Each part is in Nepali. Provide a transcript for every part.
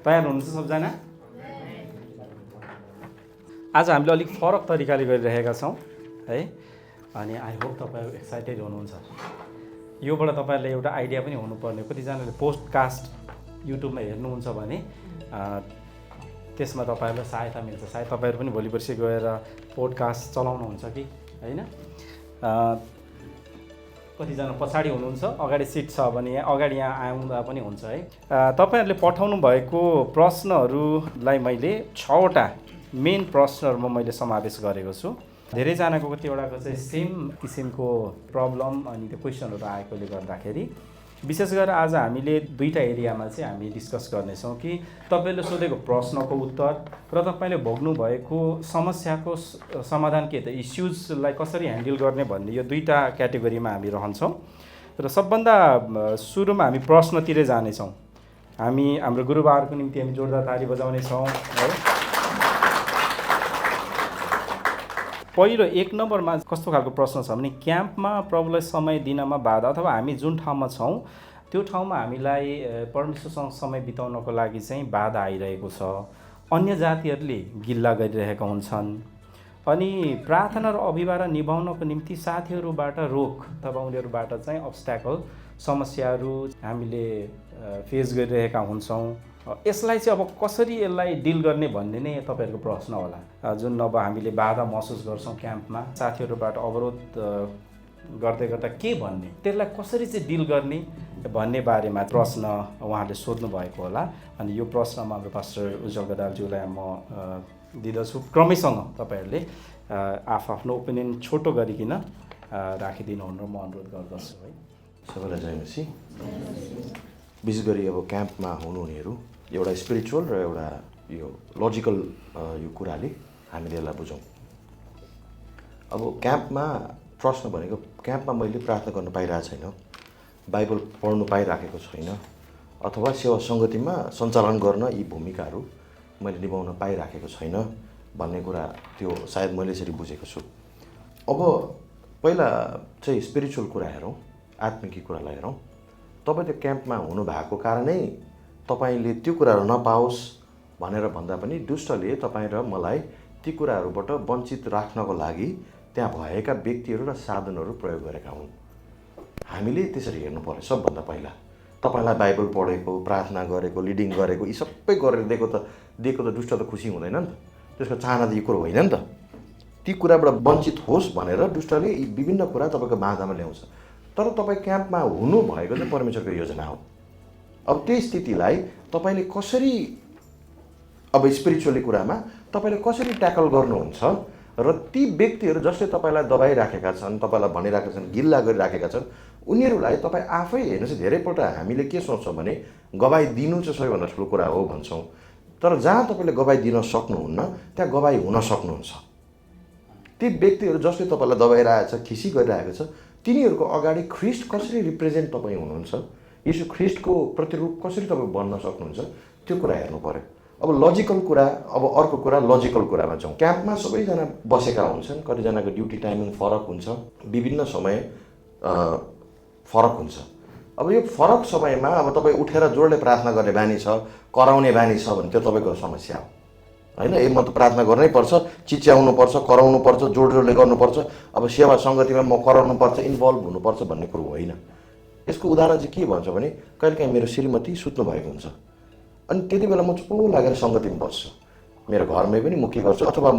तयार हुनुहुन्छ सबजना? आज हामीले अलिक फरक तरिकाले गरिरहेका छौँ है, अनि आई होप तपाईँहरू एक्साइटेड हुनुहुन्छ। योबाट तपाईँहरूले एउटा आइडिया पनि हुनुपर्ने, कतिजनाले पोडकास्ट युट्युबमा हेर्नुहुन्छ भने त्यसमा तपाईँहरूलाई सहायता मिल्छ। सायद तपाईँहरू पनि भोलि पर्सि गएर पोडकास्ट चलाउनुहुन्छ कि होइन? कतिजना पछाडि हुनुहुन्छ, अगाडि सिट छ भने अगाडि यहाँ आउँदा पनि हुन्छ है। तपाईँहरूले पठाउनु भएको प्रश्नहरूलाई मैले 6वटा मेन प्रश्नहरूमा मैले समावेश गरेको छु। धेरैजनाको कतिवटाको चाहिँ सेम किसिमको प्रब्लम अनि त्यो क्वेसनहरू आएकोले गर्दाखेरि विशेष गरेर आज हामीले 2टा एरियामा चाहिँ हामी डिस्कस गर्नेछौँ कि तपाईँले सोधेको प्रश्नको उत्तर र तपाईँले भोग्नु भएको समस्याको समाधान के त, इस्युजलाई कसरी ह्यान्डल गर्ने भन्ने, यो 2टा क्याटेगोरीमा हामी रहन्छौँ। र सबभन्दा सुरुमा हामी प्रश्नतिरै जानेछौँ। हामी हाम्रो गुरुबारको निम्ति हामी जोरदार ताली बजाउनेछौँ है। पहिलो 1 नम्बरमा कस्तो खालको प्रश्न छ भने, क्याम्पमा प्रभुलाई समय दिनमा बाधा अथवा हामी जुन ठाउँमा छौँ त्यो ठाउँमा हामीलाई परमेश्वरसँग समय बिताउनको लागि चाहिँ बाधा आइरहेको छ। अन्य जातिहरूले गिल्ला गरिरहेका हुन्छन् अनि प्रार्थना र अभिवादन निभाउनको निम्ति साथीहरूबाट रोक अथवा उनीहरूबाट चाहिँ अब्स्ट्याकल समस्याहरू हामीले फेस गरिरहेका हुन्छौँ। यसलाई चाहिँ अब कसरी यसलाई डिल गर्ने भन्ने नै तपाईँहरूको प्रश्न होला। जुन अब हामीले बाधा महसुस गर्छौँ क्याम्पमा, साथीहरूबाट अवरोध गर्दै गर्दा के भन्ने, त्यसलाई कसरी चाहिँ डिल गर्ने भन्ने बारेमा प्रश्न उहाँहरूले सोध्नु भएको होला। अनि यो प्रश्नमा हाम्रो पास्टर उज्जवल गदालज्यूलाई म दिँदछु। क्रमैसँग तपाईँहरूले आफ्नो ओपिनियन छोटो गरिकन राखिदिनु हुन म अनुरोध गर्दछु है। सबैलाई जय मसीह। विशेष गरी अब क्याम्पमा हुनुहुनेहरू एउटा स्पिरिचुअल र एउटा यो लजिकल यो कुराले हामीले यसलाई बुझौँ। अब क्याम्पमा प्रश्न भनेको, क्याम्पमा मैले प्रार्थना गर्न पाइरहेको छैन, बाइबल पढ्नु पाइराखेको छैन, अथवा सेवा सङ्गतिमा सञ्चालन गर्न यी भूमिकाहरू मैले निभाउन पाइराखेको छैन भन्ने कुरा, त्यो सायद मैले यसरी बुझेको छु। अब पहिला चाहिँ स्पिरिचुअल कुरा हेरौँ, आत्मिकी कुरालाई हेरौँ। तपाईँ त्यो क्याम्पमा हुनुभएको कारणै तपाईँले त्यो कुराहरू नपाओस् भनेर भन्दा पनि दुष्टले तपाईँ र मलाई ती कुराहरूबाट वञ्चित राख्नको लागि त्यहाँ भएका व्यक्तिहरू र साधनहरू प्रयोग गरेका हुन्। हामीले त्यसरी हेर्नु पर्यो। सबभन्दा पहिला तपाईँलाई बाइबल पढेको, प्रार्थना गरेको, लिडिङ गरेको, यी सबै गरेर दिएको त दुष्ट त खुसी हुँदैन नि त। त्यसको चाहना त यो कुरो होइन नि त। ती कुराबाट वञ्चित होस् भनेर दुष्टले यी विभिन्न कुरा तपाईँको बाधामा ल्याउँछ। तर तपाईँ क्याम्पमा हुनुभएको चाहिँ परमेश्वरको योजना हो। अब त्यही स्थितिलाई तपाईँले कसरी, अब स्पिरिचुअली कुरामा तपाईँले कसरी ट्याकल गर्नुहुन्छ र ती व्यक्तिहरू जसले तपाईँलाई दबाइराखेका छन्, तपाईँलाई भनिरहेका छन्, गिल्ला गरिराखेका छन्, उनीहरूलाई तपाईँ आफै हेर्नुहोस्। धेरैपल्ट हामीले के सोच्छौँ भने गवाई दिनु चाहिँ सबैभन्दा ठुलो कुरा हो भन्छौँ। तर जहाँ तपाईँले गवाई दिन सक्नुहुन्न त्यहाँ गवाई हुन सक्नुहुन्छ। ती व्यक्तिहरू जसले तपाईँलाई दबाइरहेको छ, खिसी गरिरहेको छ, तिनीहरूको अगाडि ख्रिस्ट कसरी रिप्रेजेन्ट तपाईँ हुनुहुन्छ, यीशु ख्रिस्टको प्रतिरूप कसरी तपाईँ बन्न सक्नुहुन्छ, त्यो कुरा हेर्नु पर्यो। अब लजिकल कुरा, अब अर्को कुरा लजिकल कुरामा जाउँ। क्याम्पमा सबैजना बसेका हुन्छन्, कतिजनाको ड्युटी टाइमिङ फरक हुन्छ, विभिन्न समय फरक हुन्छ। अब यो फरक समयमा अब तपाईँ उठेर जोडले प्रार्थना गर्ने बानी छ, कराउने बानी छ भने त्यो तपाईँको समस्या हो होइन। म त प्रार्थना गर्नै पर्छ, चिच्याउनु पर्छ, कराउनु पर्छ, जोडले गर्नुपर्छ, अब सेवा सङ्गतिमा म कराउनु पर्छ, इन्भल्भ हुनुपर्छ भन्ने कुरो होइन। यसको उदाहरण चाहिँ के भन्छ भने, कहिलेकाहीँ मेरो श्रीमती सुत्नु भएको हुन्छ अनि त्यति बेला म चुप्पो लागेर सङ्गतिमा बस्छु। मेरो घरमै पनि म के गर्छु, अथवा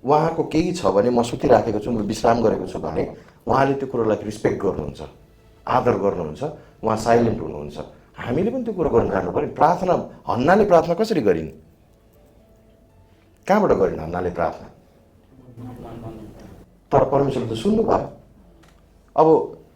उहाँको केही छ भने म सुतिराखेको छु, म विश्राम गरेको छु भने उहाँले त्यो कुरोलाई रिस्पेक्ट गर्नुहुन्छ, आदर गर्नुहुन्छ, उहाँ साइलेन्ट हुनुहुन्छ। हामीले पनि त्यो कुरो गर्नु जानु पऱ्यो। प्रार्थना, हन्नाले प्रार्थना कसरी गरिन्, कहाँबाट गरिन् हन्नाले प्रार्थना? तर परमेश्वरले त सुन्नु भयो। अब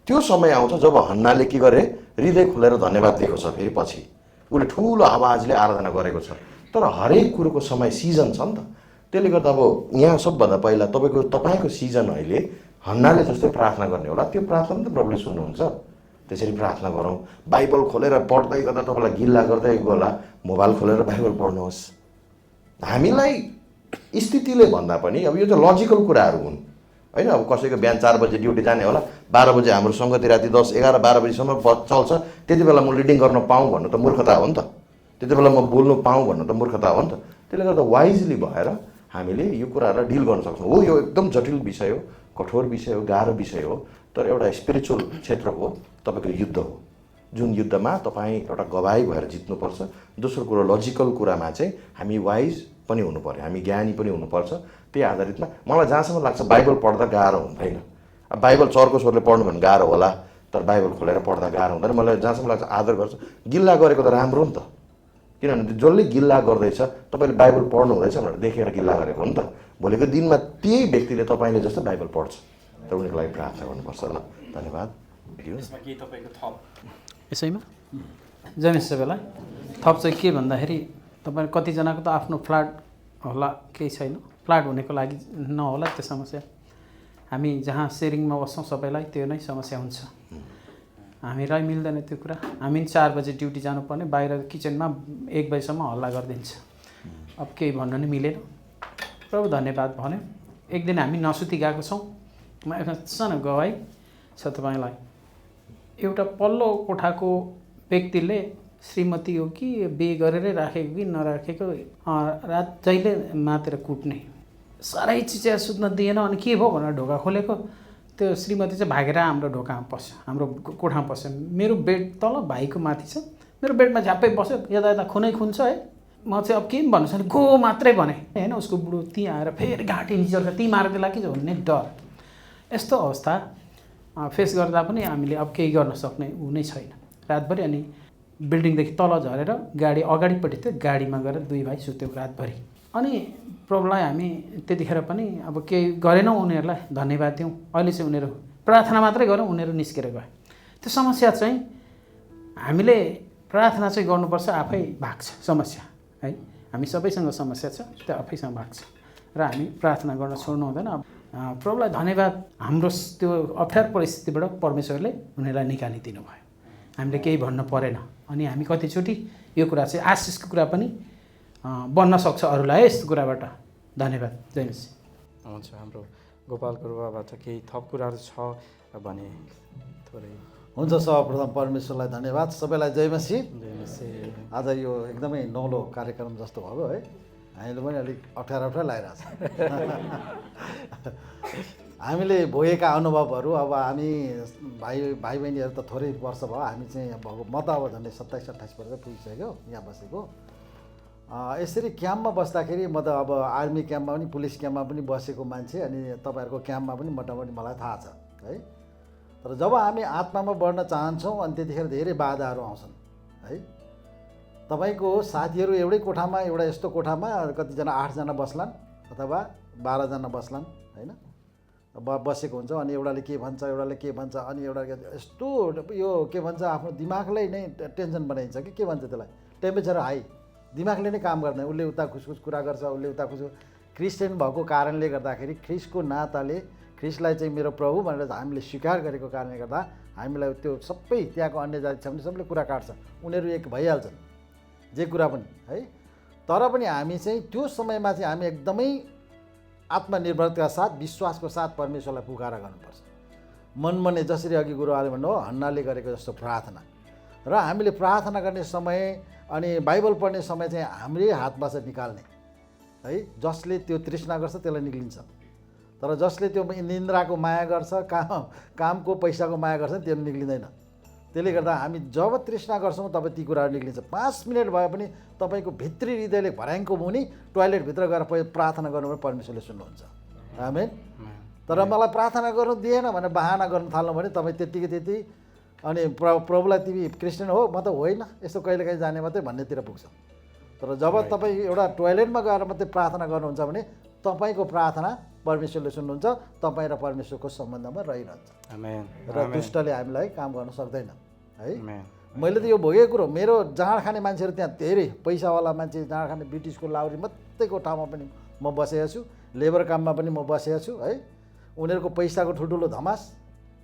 त्यो समय आउँछ जब हन्नाले के गरे, हृदय खोलेर धन्यवाद दिएको छ। फेरि पछि उसले ठुलो आवाजले आराधना गरेको छ। तर हरेक कुरोको समय सिजन छ नि त। त्यसले गर्दा अब यहाँ सबभन्दा पहिला तपाईँको सिजन अहिले हन्नाले जस्तै प्रार्थना गर्ने होला। त्यो प्रार्थना त प्रभुले सुन्नुहुन्छ। त्यसरी प्रार्थना गरौँ। बाइबल खोलेर पढ्दै गर्दा तपाईँलाई गिल्ला गर्दै होला, मोबाइल खोलेर बाइबल पढ्नुहोस्। हामीलाई स्थितिले भन्दा पनि अब यो त लजिकल कुराहरू हुन् होइन। अब कसैको बिहान 4 बजे ड्युटी जाने होला, 12 बजे हाम्रो सङ्गति राति 10, 11, 12 बजीसम्म चल्छ, त्यति बेला म लिडिङ गर्न पाऊँ भन्नु त मूर्खता हो नि त। त्यति बेला म बोल्नु पाऊँ भन्नु त मूर्खता हो नि त। त्यसले गर्दा वाइजली भएर हामीले यो कुराहरूलाई डिल गर्न सक्छौँ। हो यो एकदम जटिल विषय हो, कठोर विषय हो, गाह्रो विषय हो, तर एउटा स्पिरिचुअल क्षेत्र हो, तपाईँको युद्ध हो, जुन युद्धमा तपाईँ एउटा गवाही भएर जित्नुपर्छ। दोस्रो कुरो लजिकल कुरामा चाहिँ हामी वाइज पनि हुनु पर्यो, हामी ज्ञानी पनि हुनुपर्छ। त्यही आधारितमा मलाई जहाँसम्म लाग्छ बाइबल पढ्दा गाह्रो हुँदैन। अब बाइबल चर्को स्वरले पढ्नु भने गाह्रो होला, तर बाइबल खोलेर पढ्दा गाह्रो हुँदैन। मलाई जहाँसम्म लाग्छ आदर गर्छ, गिल्ला गरेको त राम्रो नि त, किनभने जसले गिल्ला गर्दैछ तपाईँले बाइबल पढ्नु हुँदैछ भनेर देखेर गिल्ला गरेको हो नि त। भोलिको दिनमा त्यही व्यक्तिले तपाईँले जस्तो बाइबल पढ्छ, तर उनीहरूको लागि प्रार्थना गर्नुपर्छ। ल धन्यवाद। यसैमा जमेश सबैलाई थप चाहिँ के भन्दाखेरि तपाईँ कतिजनाको त आफ्नो फ्ल्याट होला, केही छैन, फ्ल्याट हुनेको लागि नहोला त्यो समस्या। हामी जहाँ सेयरिङमा बस्छौँ सबैलाई त्यो नै समस्या हुन्छ। हामीलाई मिल्दैन त्यो कुरा। हामी 4 बजे ड्युटी जानुपर्ने, बाहिर किचनमा 1 बजीसम्म हल्ला गरिदिन्छ। अब केही भन्नु नि मिलेन। प्रभु धन्यवाद भन्यो। एक दिन हामी नसुती गएको छौँ। म एउटा सानो गवाही छ तपाईँलाई। एउटा पल्लो कोठाको व्यक्तिले श्रीमती हो कि बिहे गरेरै राखेको कि नराखेको, रात जहिले मातेर कुट्ने, साह्रै चिच्या सुत्न दिएन। अनि के भयो भनेर ढोका खोलेको, त्यो श्रीमती चाहिँ भागेर हाम्रो ढोकामा पस्यो, हाम्रो कोठामा पस्यो। मेरो बेड तल, भाइको माथि छ। मेरो बेडमा झ्याप्पै बस्यो, यता यता खुनै खुन्छ है। म चाहिँ अब के पनि भन्नु छैन, गो मात्रै भने होइन। उसको बुढो ती आएर फेरि घाँटी निचर्का ती मारिदिएला कि भन्ने डर। यस्तो अवस्था फेस गर्दा पनि हामीले अब केही गर्न सक्ने ऊ नै छैन। रातभरि अनि बिल्डिङदेखि तल झरेर गाडी अगाडिपट्टि थियो, गाडीमा गएर 2 भाइ सुत्यो रातभरि। अनि प्रभुलाई हामी त्यतिखेर पनि अब केही गरेनौँ, उनीहरूलाई धन्यवाद दिउँ। अहिले चाहिँ उनीहरू प्रार्थना मात्रै गरौँ, उनीहरू निस्केर गए। त्यो समस्या चाहिँ हामीले प्रार्थना चाहिँ गर्नुपर्छ, आफै भाग्छ समस्या है। हामी सबैसँग समस्या छ, त्यो आफैसँग भाग्छ र हामी प्रार्थना गर्न छोड्नु हुँदैन। प्रभुलाई धन्यवाद, हाम्रो त्यो अप्ठ्यारो परिस्थितिबाट परमेश्वरले उनीहरूलाई निकालिदिनु भयो। हामीले केही भन्नु परेन। अनि हामी कतिचोटि यो कुरा चाहिँ आशिषको कुरा पनि बन्न सक्छ अरूलाई यस्तो कुराबाट। धन्यवाद। जय मसीह। हुन्छ, हाम्रो गोपाल गुरुबाबाट केही थप कुराहरू छ भने थोरै। हुन्छ, सर्वप्रथम परमेश्वरलाई धन्यवाद। सबैलाई जय मसीह। जय मसीह। आज यो एकदमै नौलो कार्यक्रम जस्तो भयो है। हामीले पनि अलिक अप्ठ्यारो लगाइरहेछ। हामीले भोगेका अनुभवहरू, अब हामी भाइ बहिनीहरू त थोरै वर्ष भयो, हामी चाहिँ म त अब झन्डै 27-28 वर्ष पुगिसक्यो यहाँ बसेको। यसरी क्याम्पमा बस्दाखेरि म त अब आर्मी क्याम्पमा पनि पुलिस क्याम्पमा पनि बसेको मान्छे, अनि तपाईँहरूको क्याम्पमा पनि मोटामोटी मलाई थाहा छ है। तर जब हामी आत्मामा बढ्न चाहन्छौँ अनि त्यतिखेर धेरै बाधाहरू आउँछन् है। तपाईँको साथीहरू एउटै कोठामा, एउटा यस्तो कोठामा कतिजना 8 जना बस्लान् अथवा 12 जना बस्लान् होइन। बसेको हुन्छ अनि एउटाले के भन्छ, एउटाले के भन्छ, अनि एउटा यस्तो यो के भन्छ, आफ्नो दिमागलाई नै टेन्सन बनाइन्छ कि के भन्छ त्यसलाई, टेम्परेचर हाई, दिमागले नै काम गर्दैन। उसले उता खुसखुस कुरा गर्छ, उसले उता खुसखुस। क्रिस्चियन भएको कारणले गर्दाखेरि, ख्रिस्टको नाताले, ख्रिस्टलाई चाहिँ मेरो प्रभु भनेर हामीले स्वीकार गरेको कारणले गर्दा हामीलाई त्यो सबै त्यहाँको अन्य जाति छ भने सबले कुरा काट्छ, उनीहरू एक भइहाल्छन् जे कुरा पनि है। तर पनि हामी चाहिँ त्यो समयमा चाहिँ हामी एकदमै आत्मनिर्भरताका साथ, विश्वासको साथ परमेश्वरलाई पुकारा गर्नुपर्छ। मनमने जसरी अघि गुरुआले भन्नुभयो, हन्नाले गरेको जस्तो प्रार्थना। र हामीले प्रार्थना गर्ने समय अनि बाइबल पढ्ने समय चाहिँ हाम्रै हातमा छ निकाल्ने है। जसले त्यो तृष्णा गर्छ त्यसलाई निक्लिन्छ, तर जसले त्यो निन्द्राको माया गर्छ, कामको पैसाको माया गर्छ त्यो निक्लिँदैन। त्यसले गर्दा हामी जब तृष्णा गर्छौँ तब ती कुराहरू निक्लिन्छ। 5 मिनट भए पनि तपाईँको भित्री हृदयले भर्याङको मुनि टोयलेटभित्र गएर प्रार्थना गर्नु परमेश्वरले सुन्नुहुन्छ। आमेन। तर मलाई प्रार्थना गर्नु दिएन भनेर बहाना गर्न थाल्नु भने तपाईँ त्यति अनि प्रभुलाई तिमी क्रिस्चियन हो, म त होइन, यसो कहिलेकाहीँ जाने मात्रै भन्नेतिर पुग्छ। तर जब तपाईँ एउटा टोयलेटमा गएर मात्रै प्रार्थना गर्नुहुन्छ भने तपाईँको प्रार्थना परमेश्वरले सुन्नुहुन्छ, तपाईँ र परमेश्वरको सम्बन्धमा रहिरहन्छ। र दुष्टले हामीलाई काम गर्न सक्दैन है। मैले त यो भोगेको कुरो, मेरो जाँड खाने मान्छेहरू त्यहाँ धेरै पैसावाला मान्छे, जाँड खाने ब्रिटिसको लाउरी मात्रैको ठाउँमा पनि म बसेको छु, लेबर काममा पनि म बसेको छु है। उनीहरूको पैसाको ठुल्ठुलो धमास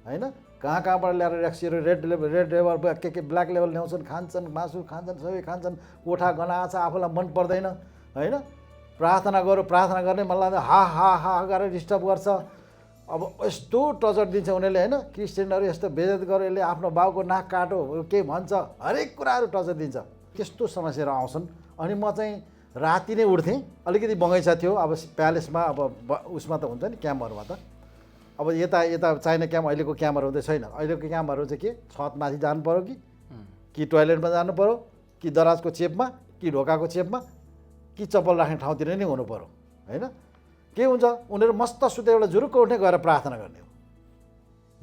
होइन, कहाँबाट ल्याएर ट्याक्सीहरू रेड लेभल के ब्ल्याक लेभल ल्याउँछन्, खान्छन्, मासु खान्छन्, सबै खान्छन्, कोठा गनाछ, आफूलाई मन पर्दैन होइन। प्रार्थना गर्ने मन लाग्दैन, हा हा हा गरेर डिस्टर्ब गर्छ। अब यस्तो टर्चर दिन्छ उनीहरूले होइन। क्रिस्चियनहरू यस्तो बेइज्जत गरेर यसले आफ्नो बाउको नाक काटो के भन्छ, हरेक कुराहरू टर्चर दिन्छ। त्यस्तो समस्याहरू आउँछन्। अनि म चाहिँ राति नै उठ्थेँ, अलिकति बगैँचा थियो अब प्यालेसमा, अब उसमा त हुन्छ नि क्याम्पहरूमा त, अब यता चाइना क्याम्प अहिलेको क्याम्पहरू हुँदै छैन। अहिलेको क्याम्पहरू चाहिँ के छतमाथि जानु पऱ्यो कि टोइलेटमा जानु पऱ्यो कि दराजको चेपमा कि ढोकाको चेपमा कि चप्पल राख्ने ठाउँतिर नै हुनु पऱ्यो होइन। के हुन्छ उनीहरू मस्त सुते एउटा जुरुक्क उठ्ने गएर प्रार्थना गर्ने हो,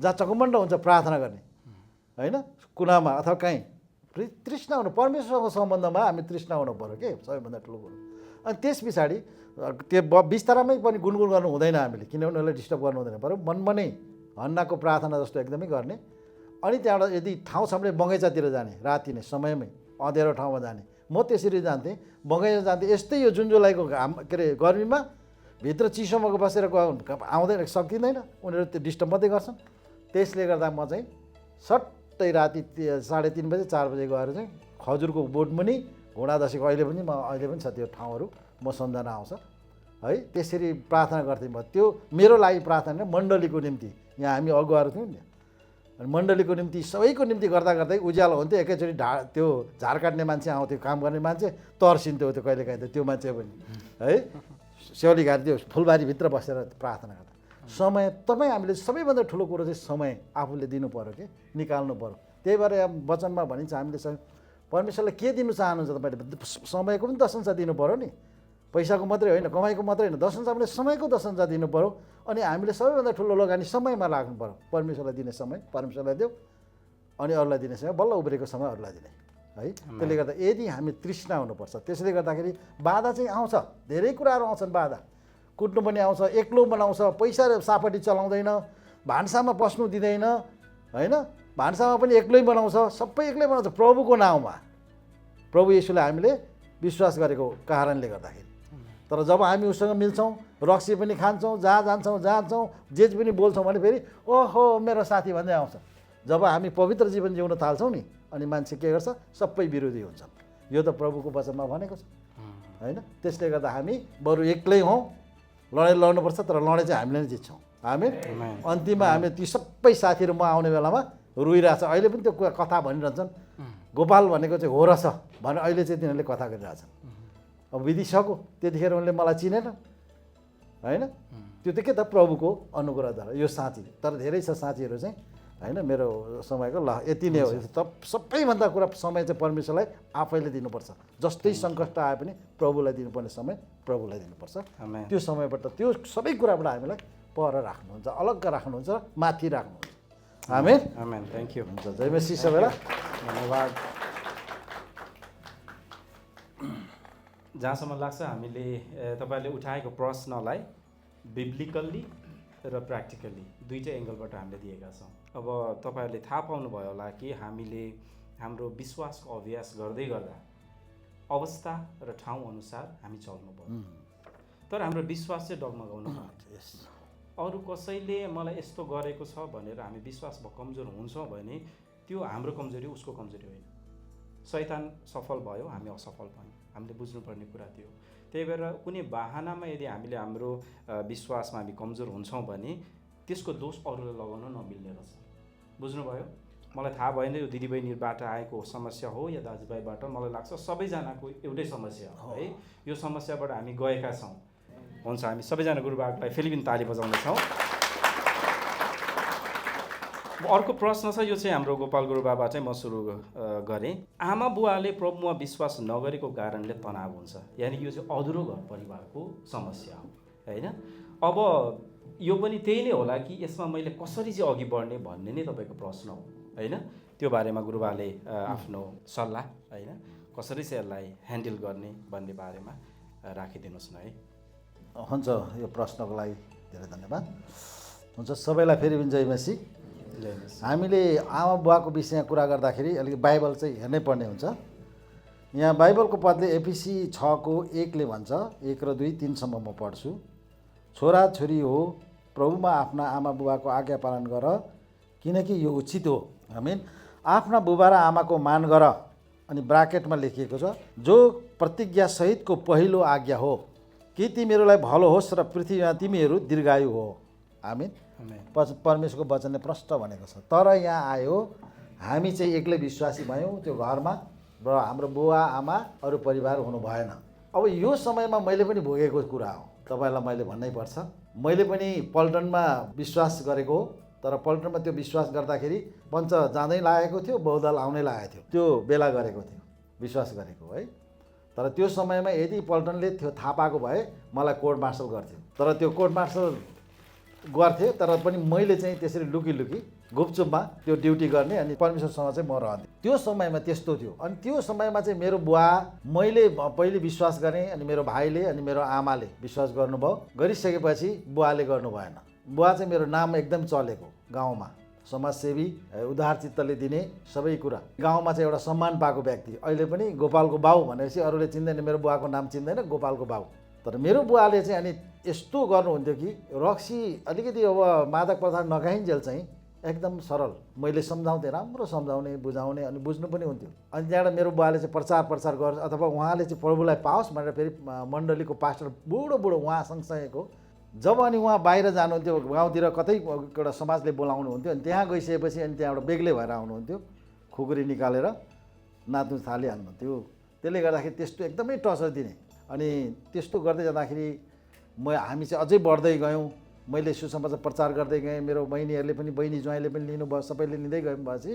जहाँ चकुमण्ड हुन्छ प्रार्थना गर्ने होइन, कुनामा अथवा कहीँ तृष्णा हुनु, परमेश्वरको सम्बन्धमा हामी तृष्णा हुनु पऱ्यो के सबैभन्दा ठुलो कुरो। अनि त्यस पछाडि त्यो बिस्तारामै पनि गुनगुन गर्नु हुँदैन हामीले, किनभने उनीहरूलाई डिस्टर्ब गर्नु हुँदैन, बरु मनमा नै हन्नाको प्रार्थना जस्तो एकदमै गर्ने। अनि त्यहाँबाट यदि ठाउँ छ भने बगैँचातिर जाने, राति नै समयमै अँध्यारो ठाउँमा जाने। म त्यसरी जान्थेँ, बगैँचा जान्थेँ। यस्तै यो जुन जुलाईको घाम के अरे गर्मीमा भित्र चिसोमा बसेर आउँदैन, सकिँदैन, उनीहरू त्यो डिस्टर्ब मात्रै गर्छन्। त्यसले गर्दा म चाहिँ सट्टै राति 3:30 बजे 4 बजे गएर चाहिँ खजुरको बोटमुनि घोडा दसेको अहिले पनि छ त्यो ठाउँहरू, म सम्झना आउँछ है। त्यसरी प्रार्थना गर्थेँ म। त्यो मेरो लागि प्रार्थना मण्डलीको निम्ति, यहाँ हामी अगुवाहरू थियौँ नि, अनि मण्डलीको निम्ति सबैको निम्ति गर्दा गर्दै उज्यालो हुन्थ्यो। एकैचोटि त्यो झार काट्ने मान्छे आउँथ्यो, काम गर्ने मान्छे तर्सिन्थ्यो त्यो कहिलेकाहीँ त, त्यो मान्छे पनि है सेउली घारी त्यो फुलबारीभित्र बसेर प्रार्थना गर्दा समय। तपाईँ हामीले सबैभन्दा ठुलो कुरो चाहिँ समय आफूले दिनु पऱ्यो कि निकाल्नु पऱ्यो। त्यही भएर यहाँ वचनमा भनिन्छ हामीले परमेश्वरलाई के दिनु चाहनुहुन्छ तपाईँले, समयको पनि दशंशा दिनु पऱ्यो नि, पैसाको मात्रै होइन, कमाइको मात्रै होइन, दशंशा पनि समयको दशंशा दिनु पऱ्यो। अनि हामीले सबैभन्दा ठुलो लगानी समयमा लाग्नु पऱ्यो। परमेश्वरलाई दिने समय परमेश्वरलाई देऊ, अनि अरूलाई दिने समय बल्ल उब्रेको समय अरूलाई दिने है। त्यसले गर्दा यदि हामी तृष्णा हुनुपर्छ। त्यसले गर्दाखेरि बाधा चाहिँ आउँछ, धेरै कुराहरू आउँछन् बाधा, कुट्नु पनि आउँछ, एक्लो बनाउँछ, पैसा सापट्टि चलाउँदैन, भान्सामा पस्नु दिँदैन होइन, भान्सामा पनि एक्लै बनाउँछ, सबै एक्लै बनाउँछ प्रभुको नाउँमा, प्रभु येशूलाई हामीले विश्वास गरेको कारणले गर्दाखेरि। तर जब हामी उसँग मिल्छौँ, रक्सी पनि खान्छौँ, जहाँ जान्छौँ जे पनि बोल्छौँ भने फेरि ओहो मेरो साथी भन्दै आउँछ। जब हामी पवित्र जीवन जिउन थाल्छौँ नि, अनि मान्छे के गर्छ, सबै विरोधी हुन्छन्। यो त प्रभुको वचनमा भनेको छ होइन। त्यसले गर्दा हामी बरु एक्लै हौँ, लडाइँ लड्नुपर्छ, तर लडाइँ चाहिँ हामीले नै जित्छौँ। हामी अन्तिममा हामी ती सबै साथीहरू म आउने बेलामा रोइरहेछ। अहिले पनि त्यो कथा भनिरहन्छन्, गोपाल भनेको चाहिँ हो रहेछ भने अहिले चाहिँ तिनीहरूले कथा गरिरहेछन्। अब विधि सक्यो, त्यतिखेर उनले मलाई चिनेन होइन। त्यो त के त प्रभुको अनुग्रहद्वारा यो साँची। तर धेरै छ साँचीहरू चाहिँ होइन। मेरो समयको ल यति नै हो। सबैभन्दा कुरा समय चाहिँ परमेश्वरलाई आफैले दिनुपर्छ। जस्तै सङ्कट आए पनि प्रभुलाई दिनुपर्ने समय प्रभुलाई दिनुपर्छ। त्यो समयबाट त्यो सबै कुराबाट हामीलाई पर राख्नुहुन्छ, अलग्ग राख्नुहुन्छ, माथि राख्नुहुन्छ। Amen amen. Thank you. हुन्छ, जय मसीह सबैलाई धन्यवाद। जहाँसम्म लाग्छ हामीले तपाईँले उठाएको प्रश्नलाई बिब्लिकल्ली र प्र्याक्टिकल्ली दुईटै एङ्गलबाट हामीले दिएका छौँ। अब तपाईँहरूले थाहा पाउनुभयो होला कि हामीले हाम्रो विश्वासको अभ्यास गर्दै गर्दा अवस्था र ठाउँ अनुसार हामी चल्नु पर्यो। तर हाम्रो विश्वास चाहिँ डगमगाउनु पर्यो। अरू कसैले मलाई यस्तो गरेको छ भनेर हामी विश्वासमा कमजोर हुन्छौँ भने त्यो हाम्रो कमजोरी उसको कमजोरी होइन। शैतान सफल भयो, हामी असफल भयौँ। हामीले बुझ्नुपर्ने कुरा त्यो। त्यही भएर कुनै बाहनामा यदि हामीले हाम्रो विश्वासमा हामी कमजोर हुन्छौँ भने त्यसको दोष अरूलाई लगाउन नमिल्ने रहेछ। बुझ्नुभयो? मलाई थाहा भएन यो दिदीबहिनीबाट आएको समस्या हो या दाजुभाइबाट, मलाई लाग्छ सबैजनाको एउटै समस्या हो है। यो समस्याबाट हामी गएका छौँ। हुन्छ, हामी सबैजना गुरुबाबुलाई फेरि पनि ताली बजाउँदैछौँ। अर्को प्रश्न छ, यो चाहिँ हाम्रो गोपाल गुरुबाबा चाहिँ म सुरु गरेँ। आमा बुवाले प्रभुमा विश्वास नगरेको कारणले तनाव हुन्छ, यानि यो चाहिँ अधुरो घर परिवारको समस्या हो होइन। अब यो पनि त्यही नै होला कि यसमा मैले कसरी चाहिँ अघि बढ्ने भन्ने नै तपाईँको प्रश्न हो होइन। त्यो बारेमा गुरुबाले आफ्नो सल्लाह होइन कसरी चाहिँ यसलाई ह्यान्डल गर्ने भन्ने बारेमा राखिदिनुहोस् न है। हुन्छ, यो प्रश्नको लागि धेरै धन्यवाद। हुन्छ, सबैलाई फेरि पनि जय मसीह। हामीले आमा बुवाको विषयमा कुरा गर्दाखेरि अलिक बाइबल चाहिँ हेर्नै पर्ने हुन्छ। यहाँ बाइबलको पदले एफिसी 6:1 भन्छ, 1 र 2, 3सम्म म पढ्छु। छोरा छोरी हो, प्रभुमा आफ्ना आमा बुबाको आज्ञा पालन गर, किनकि यो उचित हो। आमीन। आफ्ना बुबा र आमाको मान गर। अनि ब्राकेटमा लेखिएको छ, जो प्रतिज्ञा सहितको पहिलो आज्ञा हो, कि तिमीहरूलाई भलो होस् र पृथ्वीमा तिमीहरू दीर्घायु हो। आमीन। परमेश्वरको वचनले प्रष्ट भनेको छ। तर यहाँ आयो हामी चाहिँ एक्लै विश्वासी भयौँ, त्यो घरमा र हाम्रो बुवा आमा अरू परिवार हुनु भएन। अब यो समयमा मैले पनि भोगेको कुरा हो, तपाईँलाई मैले भन्नै पर्छ। मैले पनि पल्टनमा विश्वास गरेको हो, तर पल्टनमा त्यो विश्वास गर्दाखेरि पञ्च जाँदै लागेको थियो, बहुदल आउनै लागेको थियो, त्यो बेला गरेको थियो, विश्वास गरेको है। तर त्यो समयमा यदि पल्टनले त्यो थाहा पाएको भए मलाई कोर्ट मार्सल गर्थ्यो, तर त्यो कोर्ट मार्सल गर्थ्यो, तर पनि मैले चाहिँ त्यसरी लुकी लुकी गुपचुपमा त्यो ड्युटी गर्ने अनि परमेश्वरसँग चाहिँ म रहन्थेँ। त्यो समयमा त्यस्तो थियो। अनि त्यो समयमा चाहिँ मेरो बुवा, मैले पहिले विश्वास गरेँ, अनि मेरो भाइले अनि मेरो आमाले विश्वास गर्नुभयो। गरिसकेपछि बुवाले गर्नु भएन। बुवा चाहिँ मेरो नाम एकदम चलेको गाउँमा, समाजसेवी, उदार चित्तले दिने सबै कुरा, गाउँमा चाहिँ एउटा सम्मान पाएको व्यक्ति। अहिले पनि गोपालको बाउ भनेपछि अरूले चिन्दैन, मेरो बुवाको नाम चिन्दैन, गोपालको बाउ। तर मेरो बुवाले चाहिँ अनि यस्तो गर्नुहुन्थ्यो कि रक्सी अलिकति अब मादक पदार्थ नखाइन्जेल चाहिँ एकदम सरल, मैले सम्झाउँथेँ, राम्रो सम्झाउने, बुझाउने, अनि बुझ्नु पनि हुन्थ्यो। अनि त्यहाँबाट मेरो बुवाले चाहिँ प्रचार गर्छ, अथवा उहाँले चाहिँ प्रभुलाई पाओस् भनेर फेरि मण्डलीको पास्टर बुढो उहाँ सँगसँगैको, जब अनि उहाँ बाहिर जानुहुन्थ्यो गाउँतिर, कतै एउटा समाजले बोलाउनु हुन्थ्यो, अनि त्यहाँ गइसकेपछि अनि त्यहाँबाट बेग्लै भएर आउनुहुन्थ्यो, खुकुरी निकालेर नाच्नु थालिहाल्नुहुन्थ्यो। त्यसले गर्दाखेरि त्यस्तो एकदमै टर्चर दिने। अनि त्यस्तो गर्दै जाँदाखेरि हामी चाहिँ अझै बढ्दै गयौँ। मैले सुसमाचार प्रचार गर्दै गएँ, मेरो बहिनीहरूले पनि, बहिनी ज्वाइँले पनि लिनुभयो, सबैले लिँदै गएपछि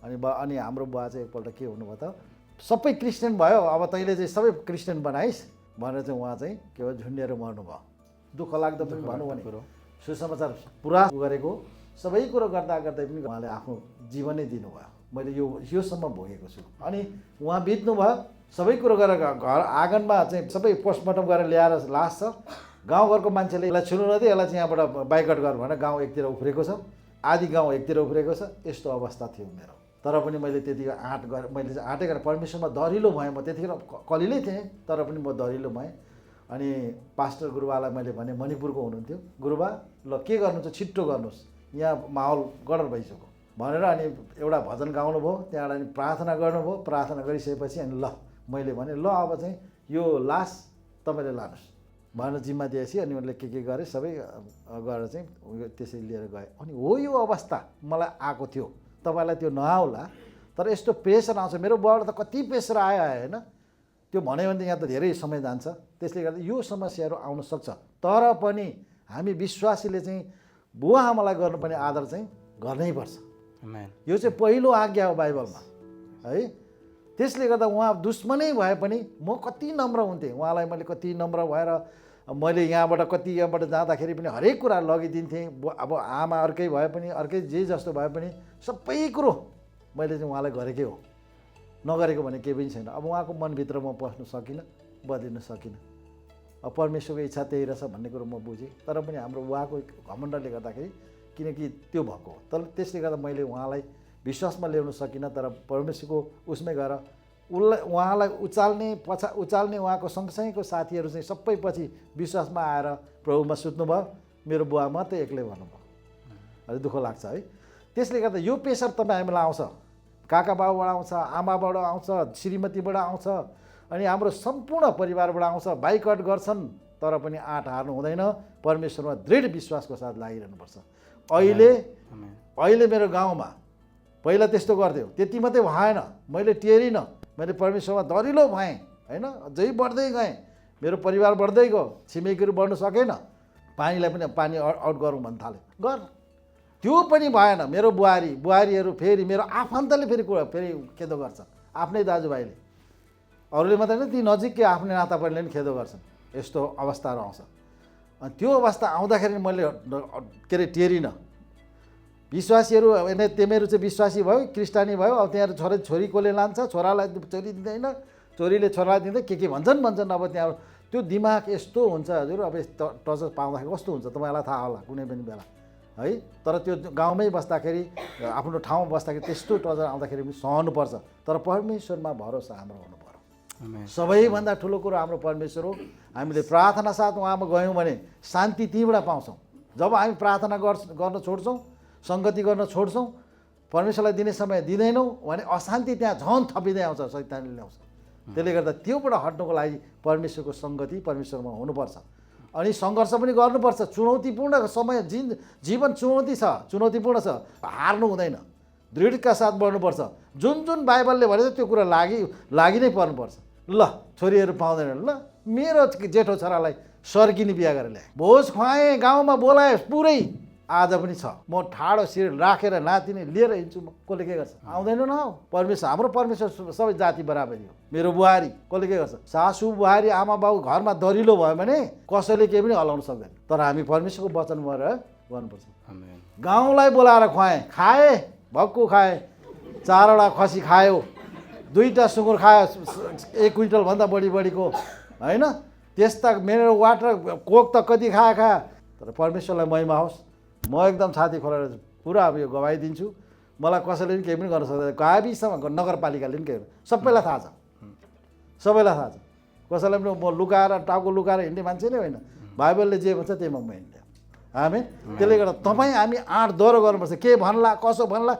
अनि हाम्रो बुवा चाहिँ एकपल्ट के हुनुभयो त, सबै क्रिस्चियन भयो, अब तैँले चाहिँ सबै क्रिस्चियन बनाइस् भनेर चाहिँ उहाँ चाहिँ के भयो झुन्डिएर मर्नुभयो। दुःख लाग्दो पनि भनौँ भने सुसमाचार पुरा गरेको, सबै कुरो गर्दा गर्दै पनि उहाँले आफ्नो जीवनै दिनुभयो। मैले योसम्म भोगेको छु। अनि उहाँ बित्नुभयो, सबै कुरो गरेर घर आँगनमा चाहिँ सबै पोस्टमार्टम गरेर ल्याएर लास छ। गाउँघरको मान्छेले यसलाई छुनु नदिए, यसलाई चाहिँ यहाँबाट बाइकआउट गर भनेर गाउँ एकतिर उफ्रेको छ, आधी गाउँ एकतिर उफ्रेको छ। यस्तो अवस्था थियो मेरो। तर पनि मैले त्यतिखेर मैले चाहिँ आँटेर परमेश्वरमा दरिलो भएँ। म त्यतिखेर कलिलै थिएँ, तर पनि म दरिलो भएँ। अनि पास्टर गुरुबालाई मैले भने, मणिपुरको हुनुहुन्थ्यो, गुरुबा ल के गर्नुहुन्छ, छिट्टो गर्नुहोस्, यहाँ माहौल गडर भइसक्यो भनेर अनि एउटा भजन गाउनुभयो। त्यहाँबाट अनि प्रार्थना गर्नुभयो। प्रार्थना गरिसकेपछि अनि ल मैले भने, ल अब चाहिँ यो लास तपाईँले लानुहोस् भनेर जिम्मा दिएपछि अनि उनले के गरेँ सबै गरेर चाहिँ त्यसरी लिएर गएँ। अनि हो यो अवस्था मलाई आएको थियो, तपाईँलाई त्यो नआउला, तर यस्तो प्रेसर आउँछ। मेरो बुवाबाट त कति प्रेसर आयो होइन, त्यो भन्यो भने यहाँ त धेरै समय जान्छ। त्यसले गर्दा यो समस्याहरू आउन सक्छ। तर पनि हामी विश्वासीले चाहिँ बुवा आमालाई गर्नुपर्ने आदर चाहिँ गर्नैपर्छ। यो चाहिँ पहिलो आज्ञा हो बाइबलमा है। त्यसले गर्दा उहाँ दुश्मनै भए पनि म कति नम्र हुन्थेँ, उहाँलाई मैले कति नम्र भएर मैले यहाँबाट जाँदाखेरि पनि हरेक कुरा लगिदिन्थेँ। अब आमा अर्कै भए पनि, अर्कै जे जस्तो भए पनि सबै कुरो मैले चाहिँ उहाँलाई गरेकै हो। नगरेको भने केही पनि छैन। अब उहाँको मनभित्र म पस्नु सकिनँ, बदलिन सकिनँ। अब परमेश्वरको इच्छा त्यही रहेछ भन्ने कुरो म बुझेँ। तर पनि हाम्रो उहाँको घमण्डले गर्दाखेरि किनकि त्यो भएको हो। तर त्यसले गर्दा मैले उहाँलाई विश्वासमा ल्याउन सकिनँ। तर परमेश्वरको उसमै गएर उहाँलाई उचाल्ने उहाँको सँगसँगैको साथीहरू चाहिँ सबै पछि विश्वासमा आएर प्रभुमा सुत्नुभयो। मेरो बुवा मात्रै एक्लै भन्नुभयो। अलि दुःख लाग्छ है। त्यसले गर्दा यो प्रेसर तपाईँ हामीलाई आउँछ, काका बाबुबाट आउँछ, आमाबाट आउँछ, श्रीमतीबाट आउँछ, अनि हाम्रो सम्पूर्ण परिवारबाट आउँछ। बाइकआउट गर्छन् तर पनि आँट हार्नु हुँदैन। परमेश्वरमा दृढ विश्वासको साथ लागिरहनुपर्छ। अहिले मेरो गाउँमा पहिला त्यस्तो गर्थ्यो, त्यति मात्रै भएन, मैले टेरिनँ, मैले परमेश्वरमा दरिलो भएँ होइन, अझै बढ्दै गएँ, मेरो परिवार बढ्दै गयो, छिमेकीहरू बढ्नु सकेन, पानीलाई पनि पानी आउट गरौँ भन्न थाल्यो, गर, त्यो पनि भएन। मेरो बुहारीहरू फेरि मेरो आफन्तले फेरि खेदो गर्छ, आफ्नै दाजुभाइले, अरूले मात्रै होइन, ती नजिकै आफ्नै नातापरिले पनि खेदो गर्छन्। यस्तो अवस्थाहरू आउँछ। अनि त्यो अवस्था आउँदाखेरि मैले के अरे टेरिनँ। विश्वासीहरू तिमीहरू चाहिँ विश्वासी भयो, क्रिस्टानी भयो, अब त्यहाँ छोरी कसले लान्छ, छोरालाई छोरी दिँदैन, छोरीले छोरालाई दिँदैन, के भन्छन्। अब त्यहाँ त्यो दिमाग यस्तो हुन्छ हजुर। अब टचर पाउँदाखेरि कस्तो हुन्छ तपाईँलाई थाहा होला कुनै पनि बेला है। तर त्यो गाउँमै बस्दाखेरि, आफ्नो ठाउँमा बस्दाखेरि त्यस्तो टचर आउँदाखेरि पनि सहनुपर्छ। तर परमेश्वरमा भरोसा हाम्रो हुनु पर्यो। सबैभन्दा ठुलो कुरो हाम्रो परमेश्वर हो। हामीले प्रार्थना साथ उहाँमा गयौँ भने शान्ति त्यहीँबाट पाउँछौँ। जब हामी प्रार्थना गर्न छोड्छौँ, सङ्गति गर्न छोड्छौँ, परमेश्वरलाई दिने समय दिँदैनौँ भने अशान्ति त्यहाँ झन् थपिँदै आउँछ, शैतानले ल्याउँछ। त्यसले गर्दा त्योबाट हट्नुको लागि परमेश्वरको सङ्गति परमेश्वरमा हुनुपर्छ। अनि सङ्घर्ष पनि गर्नुपर्छ। चुनौतीपूर्ण समय, जीवन चुनौती छ, चुनौतीपूर्ण छ, हार्नु हुँदैन। दृढका साथ बढ्नुपर्छ। जुन जुन बाइबलले भनेको त्यो कुरा लागि नै पर्नुपर्छ। ल छोरीहरू पाउँदैनन्, ल मेरो जेठो छोरालाई सर्किने बिहा गरेर ल्याएँ, भोज खुवाएँ, गाउँमा बोलाएँ पुरै, आज पनि छ। म ठाडो शिर राखेर नातिनी लिएर हिँड्छु। म कसले के गर्छ? आउँदैन न। परमेश्वर, हाम्रो परमेश्वर सबै जाति बराबरी हो। मेरो बुहारी कसले के गर्छ? सासू बुहारी आमा बाउ घरमा दरिलो भयो भने कसैले केही पनि हलाउन सक्दैन। तर हामी परमेश्वरको वचन भएर गर्नुपर्छ। गाउँलाई बोलाएर खुवाएँ, खाएँ, भक्कु खाएँ, 4वटा खसी खायो, 2टा सुँगुर खायो, 1 क्विन्टलभन्दा बढीको होइन। त्यस्ता मिनरल वाटर कोक त कति खाए। तर परमेश्वरलाई महिमा होस्। म एकदम छाती खोलेर पुरा अब यो गवाई दिन्छु। मलाई कसैले पनि केही पनि गर्न सक्दैन। गाविसम्म नगरपालिकाले पनि केही, सबैलाई थाहा छ, सबैलाई थाहा छ। कसैलाई पनि म लुकाएर टाउको लुकाएर हिँड्ने मान्छे नै होइन। बाइबलले जे भन्छ त्यहीमा म हिँड्ने। हामी त्यसले गर्दा तपाईँ हामी आँट दोहोरो गर्नुपर्छ। के भन्ला, कसो भन्ला,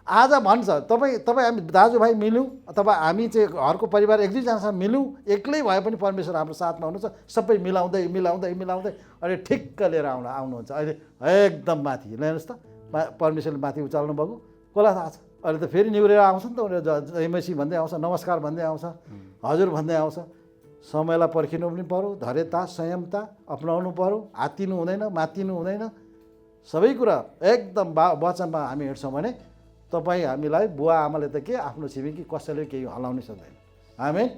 आज भन्छ तपाईँ हामी दाजुभाइ मिल्यौँ अथवा हामी चाहिँ घरको परिवार 1-2जनासँग मिल्यौँ, एक्लै भए पनि परमेश्वर हाम्रो साथमा हुनुहुन्छ। सबै मिलाउँदै अहिले ठिक्क लिएर आउनुहुन्छ। अहिले एकदम माथि हेर्नुहोस् त, परमेश्वरले माथि उचाल्नु भएको कसलाई थाहा छ। अहिले त फेरि निहुरेर आउँछ नि त, उनीहरू एमएसी भन्दै आउँछ, नमस्कार भन्दै आउँछ, हजुर भन्दै आउँछ। समयलाई पर्खिनु पनि पर्यो, धैर्यता संयमता अपनाउनु पर्यो। हात्तिनु हुँदैन, मात्तिनु हुँदैन। सबै कुरा एकदम वचनमा हामी हिँड्छौँ भने तपाईँ हामीलाई बुवा आमाले त के आफ्नो छिमेकी कसैले केही हलाउनै सक्दैन। आमेन।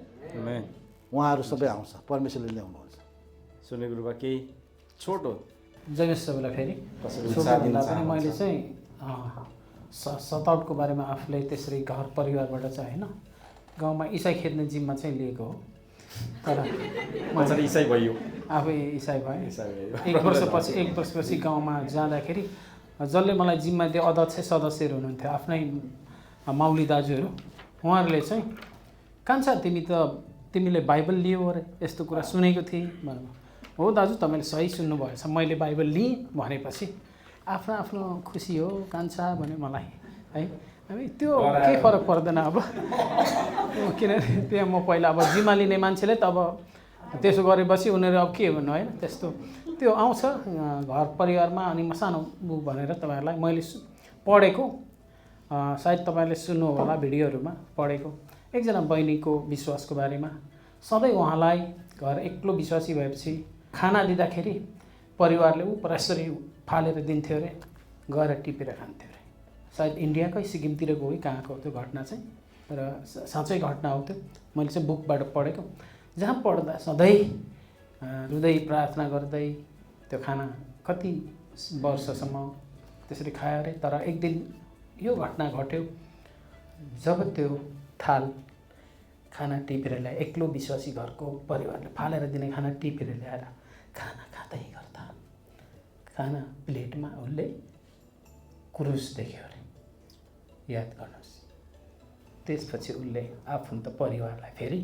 उहाँहरू सबै आउँछ, परमेश्वरले ल्याउनुहुन्छ। सुने गुरुबा केही छोटो जगेश सबैलाई फेरि पनि मैले चाहिँ सताउटको बारेमा आफूले त्यसरी घर परिवारबाट चाहिँ होइन, गाउँमा इसाई खेद्ने जिम्मा चाहिँ लिएको हो। तर इसाई भयो, आफै इसाई भएँ। 1 वर्षपछि गाउँमा जाँदाखेरि जसले मलाई जिम्मा दिए अध्यक्ष सदस्यहरू हुनुहुन्थ्यो, आफ्नै माउली दाजुहरू। उहाँहरूले चाहिँ कान्छा तिमीले बाइबल लियो अरे, यस्तो कुरा सुनेको थिएँ भन्नु। हो दाजु, तपाईँले सही सुन्नुभएछ, मैले बाइबल लिएँ भनेपछि आफ्नो आफ्नो खुसी हो कान्छा भने मलाई है। हामी त्यो केही फरक पर्दैन अब, किनभने त्यहाँ म पहिला अब जिम्मा लिने मान्छेले त अब त्यसो गरेपछि उनीहरू अब के भन्नु होइन, त्यस्तो त्यो आउँछ घर परिवारमा। अनि म सानो बु भनेर तपाईँहरूलाई मैले पढेको, सायद तपाईँहरूले सुन्नु होला भिडियोहरूमा पढेको, एकजना बहिनीको विश्वासको बारेमा। सधैँ उहाँलाई घर एक्लो विश्वासी भएपछि खाना दिँदाखेरि परिवारले परस्परी फालेर दिन्थ्यो अरे, गएर टिपेर खान्थ्यो अरे। सायद इन्डियाकै सिक्किमतिर गयो कहाँको त्यो घटना चाहिँ, र साँच्चै घटना हो त्यो। मैले चाहिँ बुकबाट पढेको, जहाँ पढ्दा सधैँ रुँदै प्रार्थना गर्दै त्यो खाना कति वर्षसम्म त्यसरी खायो अरे। तर एक दिन यो घटना घट्यो, जब त्यो थाल खाना टिपेर ल्याए, एक्लो विश्वासी घरको परिवारले फालेर दिने खाना टिपेर ल्याएर खाना खाँदै गर्दा खाना प्लेटमा उसले क्रुस देख्यो अरे। याद गर्नुहोस्, त्यसपछि उसले आफन्त परिवारलाई फेरि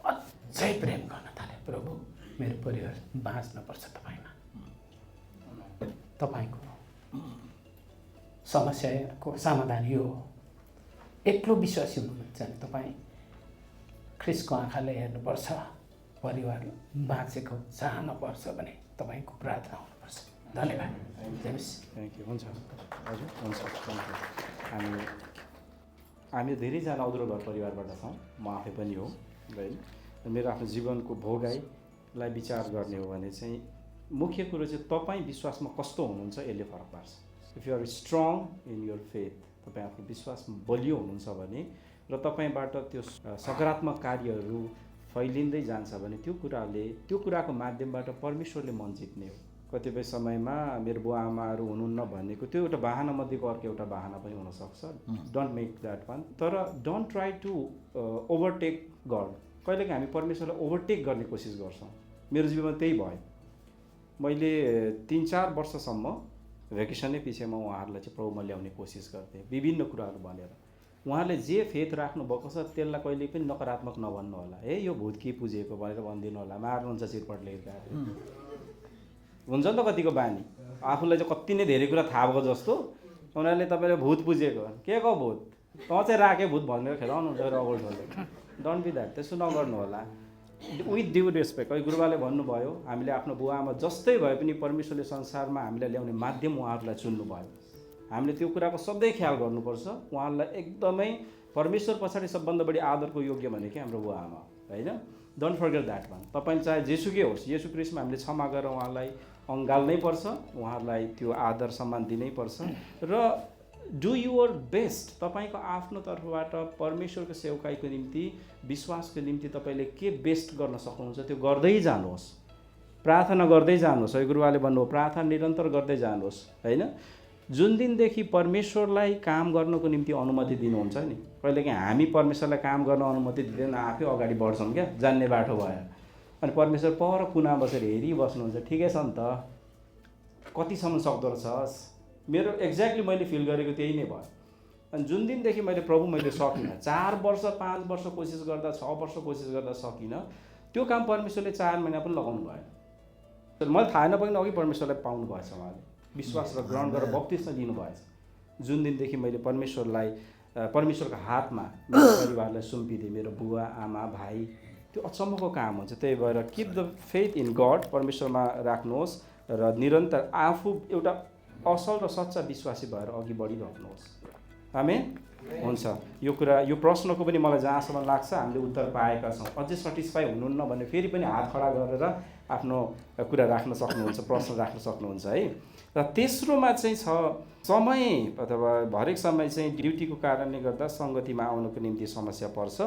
अझै प्रेम गर्न थाले। प्रभु, मेरो परिवार बाँच्नुपर्छ तपाईँमा। तपाईँको समस्याको समाधान यो हो। एक्लो विश्वासी हुनुहुन्छ भने तपाईँ ख्रिस्टको आँखाले हेर्नुपर्छ, परिवार बाँचेको चाहनुपर्छ भने तपाईँको प्रार्थना हुनुपर्छ। धन्यवाद। Thank you. हुन्छ हजुर, हुन्छ। हामी धेरैजना उद्रो घर परिवारबाट छौँ, म आफै पनि हो होइन। मेरो आफ्नो जीवनको भोगाइलाई विचार गर्ने हो भने चाहिँ मुख्य कुरो चाहिँ तपाईँ विश्वासमा कस्तो हुनुहुन्छ यसले फरक पार्छ। If you are strong in your faith, तपाईँ आफ्नो विश्वासमा बलियो हुनुहुन्छ भने र तपाईँबाट त्यो सकारात्मक कार्यहरू फैलिँदै जान्छ भने त्यो कुराको माध्यमबाट परमेश्वरले मन जित्ने हो। कतिपय समयमा मेरो बुवा आमाहरू हुनुहुन्न भनेको त्यो एउटा बाहना मध्येको अर्को एउटा बाहना पनि हुनसक्छ। Don't make that one. तर don't try to overtake God. कहिलेकाहीँ हामी परमेश्वरलाई ओभरटेक गर्ने कोसिस गर्छौँ। मेरो जीवनमा त्यही भयो। मैले 3-4 वर्षसम्म भ्याकेसनै पछि म उहाँहरूलाई चाहिँ प्रभुमा ल्याउने कोसिस गर्थेँ, विभिन्न कुराहरू भनेर। उहाँले जे फेथ राख्नुभएको छ त्यसलाई कहिले पनि नकारात्मक नभन्नु होला। हे यो भूत के पुजेको भनेर भनिदिनु होला, मार्नुहुन्छ चिरपटले हिर्काएर। हुन्छ नि त कतिको बानी, आफूलाई चाहिँ कति नै धेरै कुरा थाहा भएको जस्तो उनीहरूले तपाईँले भूत पुजेको, के को भूत, तँ चाहिँ राखे भूत भनेर खेलाउनु हुन्छ रगोल ठोल्दै। डोन्ट बी द्याट, त्यसो नगर्नु होला। विथ ड्यु रेस्पेक्ट, है गुरुबाले भन्नुभयो हामीले आफ्नो बुवा आमा जस्तै भए पनि परमेश्वरले संसारमा हामीलाई ल्याउने माध्यम उहाँहरूलाई चुन्नुभयो। हामीले त्यो कुराको सधैँ ख्याल गर्नुपर्छ। उहाँहरूलाई एकदमै परमेश्वर पछाडि सबभन्दा बढी आदरको योग्य भनेकै हाम्रो बुवा आमा होइन। Don't forget that one. तपाईँले चाहे जेसुकै होस्, येशू ख्रीष्टमा हामीले क्षमा गरेर उहाँलाई अँगाल्नै पर्छ, उहाँहरूलाई त्यो आदर सम्मान दिनै पर्छ र डु युवर बेस्ट। तपाईँको आफ्नो तर्फबाट परमेश्वरको सेवकाईको निम्ति, विश्वासको निम्ति तपाईँले के बेस्ट गर्न सक्नुहुन्छ त्यो गर्दै जानुहोस्। प्रार्थना गर्दै जानुहोस्। है गुरुवाले भन्नुभयो प्रार्थना निरन्तर गर्दै जानुहोस् होइन। जुन दिनदेखि परमेश्वरलाई काम गर्नको निम्ति अनुमति दिनुहुन्छ नि, कहिलेकाहीँ हामी परमेश्वरलाई काम गर्न अनुमति दिँदैन, आफै अगाडि बढ्छौँ क्या, जान्ने बाटो भयो। अनि परमेश्वर पर कुना बसेर हेरिबस्नुहुन्छ, ठिकै छ नि त, कतिसम्म सक्दो रहेछस्। मेरो एक्ज्याक्टली मैले फिल गरेको त्यही नै भयो। अनि जुन दिनदेखि मैले प्रभु मैले सकिनँ, 4 वर्ष 5 वर्ष कोसिस गर्दा 6 वर्ष कोसिस गर्दा सकिनँ, त्यो काम परमेश्वरले 4 महिना पनि लगाउनु भएन। मैले थाहा नपाइकन अघि परमेश्वरलाई पाउनु भएछ, उहाँले विश्वास र ग्रहण गरेर बप्तिस्मा दिनुभएछ। जुन दिनदेखि मैले परमेश्वरलाई परमेश्वरको हातमा मेरो परिवारलाई सुम्पिदिएँ, मेरो बुवा आमा भाइ, त्यो अचम्मको काम हुन्छ। त्यही भएर keep the faith in God, परमेश्वरमा राख्नुहोस् र निरन्तर आफू एउटा असल र सच्चा विश्वासी भएर अघि बढिराख्नुहोस्। आमेन। हुन्छ, यो कुरा यो प्रश्नको पनि मलाई जहाँसम्म लाग्छ हामीले उत्तर पाएका छौँ। अझै सेटिस्फाई हुनुहुन्न भने फेरि पनि हात खडा गरेर आफ्नो कुरा राख्न सक्नुहुन्छ, प्रश्न राख्न सक्नुहुन्छ है। र तेस्रोमा चाहिँ छ समय अथवा हरेक समय चाहिँ ड्युटीको कारणले गर्दा सङ्गतिमा आउनको निम्ति समस्या पर्छ,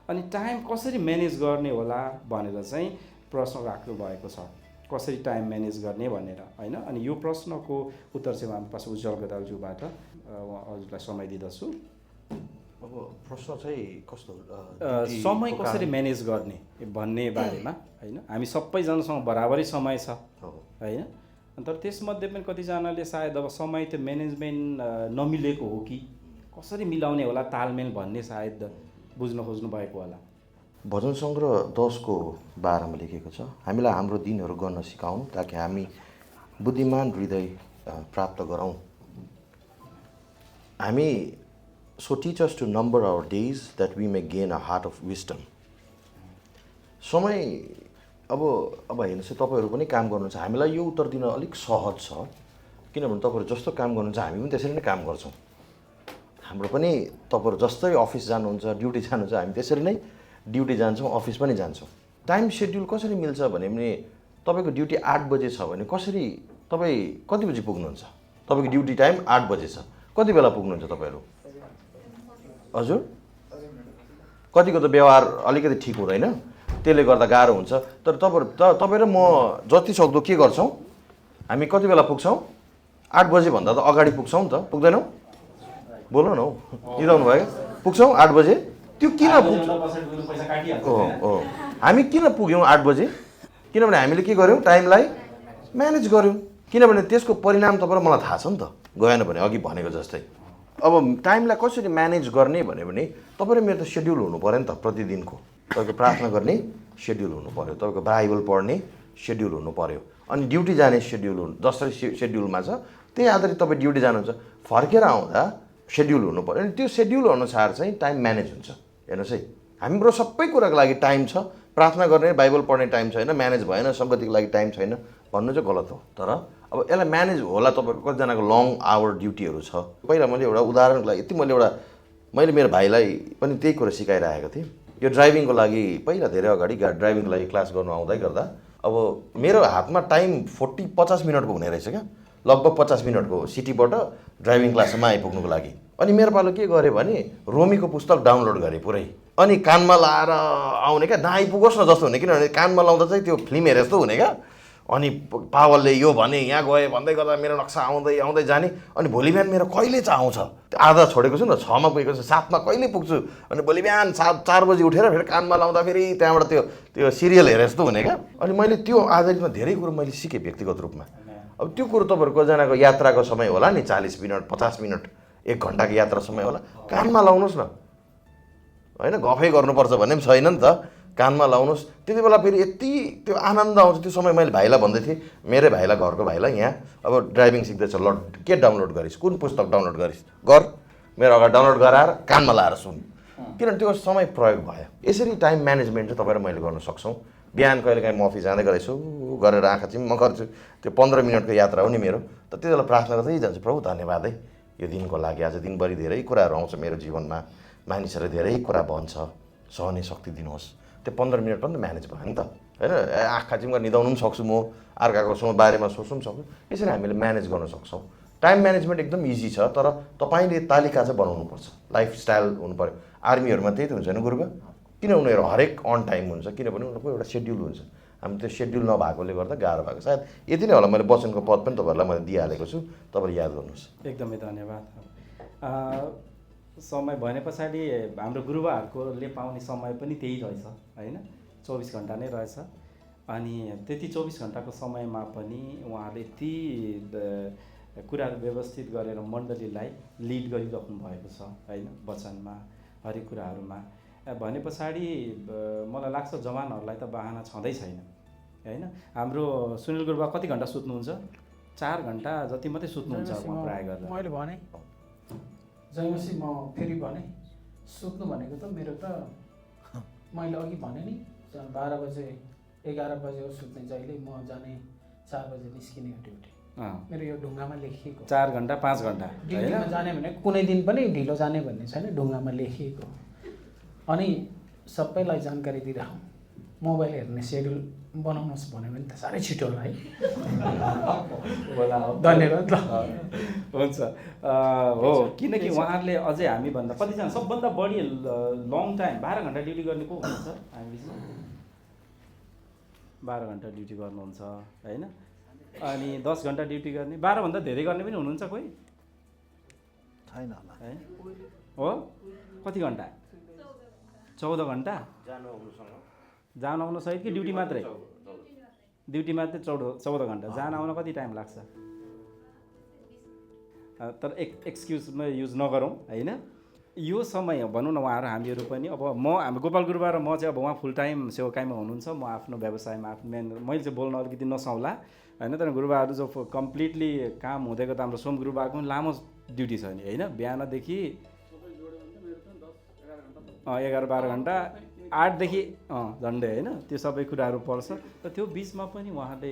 अनि टाइम कसरी म्यानेज गर्ने होला भनेर चाहिँ प्रश्न राख्नु भएको छ, कसरी टाइम म्यानेज गर्ने भनेर होइन। अनि यो प्रश्नको उत्तर चाहिँ हाम्रो पास उज्जवल गदालज्यूबाट हजुरलाई समय दिँदछु। अब प्रश्न चाहिँ कस्तो समय कसरी म्यानेज गर्ने भन्ने बारेमा होइन। हामी सबैजनासँग बराबरै समय छ होइन, तर त्यसमध्ये पनि कतिजनाले सायद अब समय त्यो म्यानेजमेन्ट नमिलेको हो कि कसरी मिलाउने होला तालमेल भन्ने सायद बुझ्न खोज्नु भएको होला। भजन सङ्ग्रह 10को 12मा लेखेको छ, हामीलाई हाम्रो दिनहरू गर्न सिकाउँ ताकि हामी बुद्धिमान हृदय प्राप्त गरौँ। हामी so teach us to number our days that we may gain a heart of wisdom. समय अब हेर्नुहोस्, तपाईँहरू पनि काम गर्नुहुन्छ, हामीलाई यो उत्तर दिन अलिक सहज छ, किनभने तपाईँहरू जस्तो काम गर्नुहुन्छ हामी पनि त्यसरी नै काम गर्छौँ। हाम्रो पनि तपाईँहरू जस्तै अफिस जानुहुन्छ, ड्युटी जानुहुन्छ, हामी त्यसरी नै ड्युटी जान्छौँ, अफिस पनि जान्छौँ। टाइम सेड्युल कसरी मिल्छ भने तपाईँको ड्युटी 8 बजे छ भने कसरी तपाईँ कति बजी पुग्नुहुन्छ? तपाईँको ड्युटी टाइम 8 बजे छ, कति बेला पुग्नुहुन्छ तपाईँहरू? हजुर, कतिको त व्यवहार अलिकति ठिक हुँदैन, त्यसले गर्दा गाह्रो हुन्छ। तर तपाईँ र म जति सक्दो के गर्छौँ, हामी कति बेला पुग्छौँ? 8 बजेभन्दा त अगाडि पुग्छौँ नि त, पुग्दैनौँ? बोल्नु न हौ, निदाउनु भयो। पुग्छौँ 8 बजे, त्यो किन हामी किन पुग्यौँ 8 बजे? किनभने हामीले के गर्यौँ, टाइमलाई म्यानेज गर्यौँ। किनभने त्यसको परिणाम तपाईँ र मलाई थाहा छ नि त, गएन भने अघि भनेको जस्तै। अब टाइमलाई कसरी म्यानेज गर्ने भने तपाईँ र मेरो त सेड्युल हुनु पऱ्यो नि त, प्रतिदिनको तपाईँको प्रार्थना गर्ने सेड्युल हुनु पऱ्यो, तपाईँको बाइबल पढ्ने सेड्युल हुनु पऱ्यो, अनि ड्युटी जाने सेड्युल हुनु, जसरी सेड्युलमा छ त्यही आधारित तपाईँ ड्युटी जानुहुन्छ। फर्केर आउँदा सेड्युल हुनु पऱ्यो, अनि त्यो सेड्युल अनुसार चाहिँ टाइम म्यानेज हुन्छ। हेर्नुहोस् है, हाम्रो सबै कुराको लागि टाइम छ, प्रार्थना गर्ने बाइबल पढ्ने टाइम छैन, म्यानेज भएन, सङ्गतिको लागि टाइम छैन भन्नु चाहिँ गलत हो। तर अब यसलाई म्यानेज होला। तपाईँको कतिजनाको लङ आवर ड्युटीहरू छ। पहिला मैले एउटा उदाहरणको लागि मैले मेरो भाइलाई पनि त्यही कुरा सिकाइरहेको थिएँ। यो ड्राइभिङको लागि पहिला धेरै अगाडि ड्राइभिङको लागि क्लास गर्नु आउँदै गर्दा अब मेरो हातमा टाइम 40-50 मिनटको हुने रहेछ क्या, लगभग 50 मिनटको सिटीबाट ड्राइभिङ क्लासमा आइपुग्नुको लागि। अनि मेरो पालो के गरेँ भने रोमीको पुस्तक डाउनलोड गरेँ पुरै, अनि कानमा लाएर आउने क्या, नआइपुगोस् न जस्तो हुने, किनभने कानमा लाउँदा चाहिँ त्यो फिल्म हेरे जस्तो हुने क्या। अनि पावलले यो भने यहाँ गएँ भन्दै गर्दा मेरो नक्सा आउँदै आउँदै जाने, अनि भोलि बिहान मेरो कहिले चाहिँ आउँछ, आधा छोडेको छु नि त, 6मा पुगेको छु, 7मा कहिले पुग्छु, अनि भोलि बिहान 4 बजी उठेर फेरि कानमा लाउँदा फेरि त्यहाँबाट त्यो सिरियल हेरे जस्तो हुने क्या। अनि मैले त्यो आधारितमा धेरै कुरो मैले सिकेँ व्यक्तिगत रूपमा। अब त्यो कुरो तपाईँहरूको कतिजनाको यात्राको समय होला नि, 40 मिनट 50 मिनट 1 घन्टाको यात्रा समय होला, कानमा लाउनुहोस् न होइन, गफै गर्नुपर्छ भन्ने पनि छैन नि त, कानमा लाउनुहोस्। त्यति बेला फेरि यति त्यो आनन्द आउँछ। त्यो समय मैले भाइलाई भन्दै थिएँ, मेरै भाइलाई, घरको भाइलाई, यहाँ अब ड्राइभिङ सिक्दैछ, ल के डाउनलोड गरिस्, कुन पुस्तक डाउनलोड गरिस्, गर, मेरो अगाडि डाउनलोड गराएर कानमा लाएर सुन, किनभने त्यो समय प्रयोग भयो। यसरी टाइम म्यानेजमेन्ट चाहिँ तपाईँ र मैले गर्न सक्छौँ। बिहान कहिलेकाहीँ म अफिस जाँदै गरेछु गरेर आँखा चाहिँ म गर्छु, त्यो 15 मिनटको यात्रा हो नि मेरो, त त्यति बेला प्रार्थना गर्दै जान्छु, प्रभु धन्यवाद है, यो दिनको लागि आज दिनभरि धेरै कुराहरू आउँछ मेरो जीवनमा, मानिसहरूले धेरै कुरा भन्छ, सहने शक्ति दिनुहोस्। त्यो 15 मिनट पनि त म्यानेज भयो नि त होइन। आँखा चिम गरेर निदाउनु पनि सक्छु म, अर्काको बारेमा सोच्नु पनि सक्छु। यसरी हामीले म्यानेज गर्न सक्छौँ। टाइम म्यानेजमेन्ट एकदम इजी छ, तर तपाईँले तालिका चाहिँ बनाउनुपर्छ, लाइफस्टाइल हुनु पऱ्यो। आर्मीहरूमा त्यही त हुन्छ नि गुरुबा, किन उनीहरू हरेक अन टाइम हुन्छ, किनभने उनीहरूको एउटा सेड्युल हुन्छ। हामी त्यो सेड्युल नभएकोले गर्दा गाह्रो भएको। सायद यति नै होला, मैले वचनको पद पनि तपाईँहरूलाई मैले दिइहालेको छु, तपाईँले याद गर्नुहोस्। एकदमै धन्यवाद। समय भने पछाडि हाम्रो गुरुबाहरूकोले पाउने समय पनि त्यही रहेछ होइन, 24 घन्टा नै रहेछ। अनि त्यति 24 घन्टाको समयमा पनि उहाँहरूले यति कुराहरू व्यवस्थित गरेर मण्डलीलाई लिड गरिराख्नु भएको छ होइन, वचनमा हरेक कुराहरूमा। भने पछाडि मलाई लाग्छ जवानहरूलाई त बाहना छँदै छैन होइन। हाम्रो सुनिल गुरुबा कति घन्टा सुत्नुहुन्छ? 4 घन्टा जति मात्रै सुत्नुहुन्छ प्राय गरेर। मैले भने जयमसी म फेरि भने सुत्नु भनेको त मेरो त मैले अघि भने नि 12 बजे 11 बजे हो सुत्ने जहिले, म जाने 4 बजे निस्किने हो ड्युटी। मेरो यो ढुङ्गामा लेखिएको 4 घन्टा 5 घन्टा ड्युटीमा जाने भने कुनै दिन पनि ढिलो जाने भन्ने छैन, ढुङ्गामा लेखिएको। अनि सबैलाई जानकारी दिइराखौँ, मोबाइल हेर्ने सेड्युल बनाउनुहोस् भन्यो भने त साह्रै छिटो होला है। धन्यवाद। हुन्छ हो, किनकि उहाँहरूले अझै हामीभन्दा कतिजना सबभन्दा बढी लङ टाइम 12 घन्टा ड्युटी गर्ने को हुनुहुन्छ हामी बिचमा? 12 घन्टा ड्युटी गर्नुहुन्छ होइन। अनि 10 घन्टा ड्युटी गर्ने, 12 भन्दा धेरै गर्ने पनि हुनुहुन्छ कोही छैन होला है। हो कति घन्टा? 14 घन्टा जान आउनु सहित कि ड्युटी मात्रै? ड्युटी मात्रै 14 घन्टा। जान आउन कति टाइम लाग्छ? तर एक्सक्युजमा युज नगरौँ होइन। यो समय भनौँ न, उहाँहरू हामीहरू पनि अब हामी गोपाल गुरुबा र म चाहिँ अब उहाँ फुल टाइम सेवाकाईमा हुनुहुन्छ, म आफ्नो व्यवसायमा आफ्नो मैले चाहिँ बोल्न अलिकति नसौला होइन। तर गुरुबाहरू जो कम्प्लिटली काम हुँदैको त हाम्रो सोम गुरुबाको पनि लामो ड्युटी छ नि होइन। बिहानदेखि 11-12 घन्टा, 8 देखि झन्डै होइन, त्यो सबै कुराहरू पर्छ। र त्यो बिचमा पनि उहाँले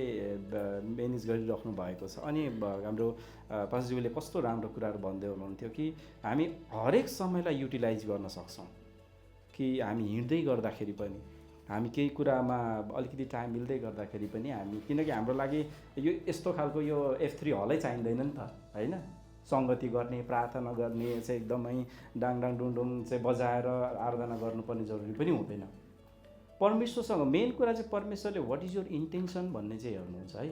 म्यानेज गरिराख्नु भएको छ। अनि हाम्रो पास्टरज्यूले कस्तो राम्रो कुराहरू भन्दै हुनुहुन्थ्यो कि हामी हरेक समयलाई युटिलाइज गर्न सक्छौँ, कि हामी हिँड्दै गर्दाखेरि पनि, हामी केही कुरामा अलिकति टाइम मिल्दै गर्दाखेरि पनि हामी, किनकि हाम्रो लागि यो यस्तो खालको यो F3 हलै चाहिँदैन नि त होइन। सङ्गति गर्ने, प्रार्थना गर्ने चाहिँ एकदमै डाङडाङ डुङडुङ चाहिँ बजाएर आराधना गर्नुपर्ने जरुरी पनि हुँदैन। परमेश्वरसँग मेन कुरा चाहिँ परमेश्वरले वाट इज योर इन्टेन्सन भन्ने चाहिँ हेर्नुहुन्छ है।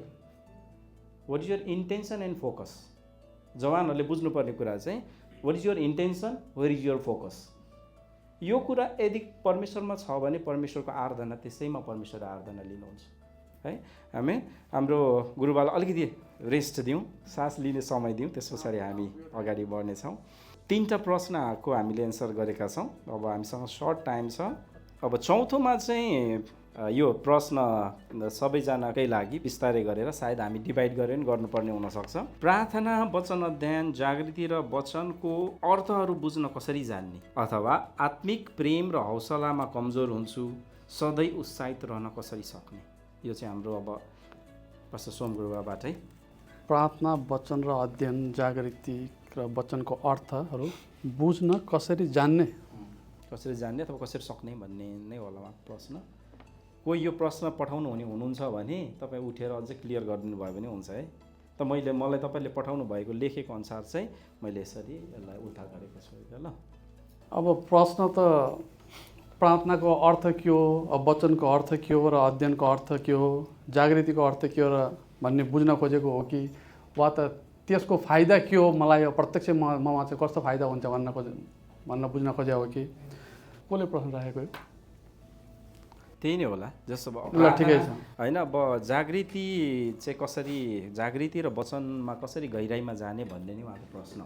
What is your intention and focus. जवानहरूले बुझ्नुपर्ने कुरा चाहिँ what is your intention, where is your focus. यो कुरा यदि परमेश्वरमा छ भने परमेश्वरको आराधना त्यसैमा परमेश्वर आराधना लिनुहुन्छ है। हामी हाम्रो गुरुबालाई अलिकति रेस्ट दिउँ, सास लिने समय दिउँ, त्यस पछाडि हामी अगाडि बढ्नेछौँ। 3टा प्रश्नको हामीले एन्सर गरेका छौँ। अब हामीसँग सर्ट टाइम छ। अब चौथोमा चाहिँ यो प्रश्न सबैजनाकै लागि बिस्तारै गरेर सायद हामी डिभाइड गरेर पनि गर्नुपर्ने हुनसक्छ। प्रार्थना, वचन अध्ययन, जागृति र वचनको अर्थहरू बुझ्न कसरी जान्ने, अथवा आत्मिक प्रेम र हौसलामा कमजोर हुन्छु, सधैँ उत्साहित रहन कसरी सक्ने। यो चाहिँ हाम्रो अब पास्टर सोम गुरुबाबाटै। प्रार्थना, वचन र अध्ययन, जागृति र वचनको अर्थहरू बुझ्न कसरी जान्ने अथवा कसरी सक्ने भन्ने नै होला प्रश्न। कोही यो प्रश्न पठाउनु हुनुहुन्छ भने तपाईँ उठेर अझै क्लियर गरिदिनु भयो भने हुन्छ है। त मलाई तपाईँले पठाउनु भएको लेखेको अनुसार चाहिँ मैले यसरी यसलाई उल्था गरेको छु ल। अब प्रश्न त प्रार्थनाको अर्थ के हो, वचनको अर्थ के हो र अध्ययनको अर्थ के हो, जागृतिको अर्थ के हो र भन्ने बुझ्न खोजेको हो कि वा त त्यसको फाइदा के हो, मलाई प्रत्यक्ष ममा चाहिँ कस्तो फाइदा हुन्छ भन्न बुझ्न खोजे हो कि कसले प्रश्न राखेको हो? त्यही नै होला जस्तो ल ठिकै छ होइन। अब जागृति चाहिँ कसरी, जागृति र वचनमा कसरी गहिराइमा जाने भन्ने नै उहाँको प्रश्न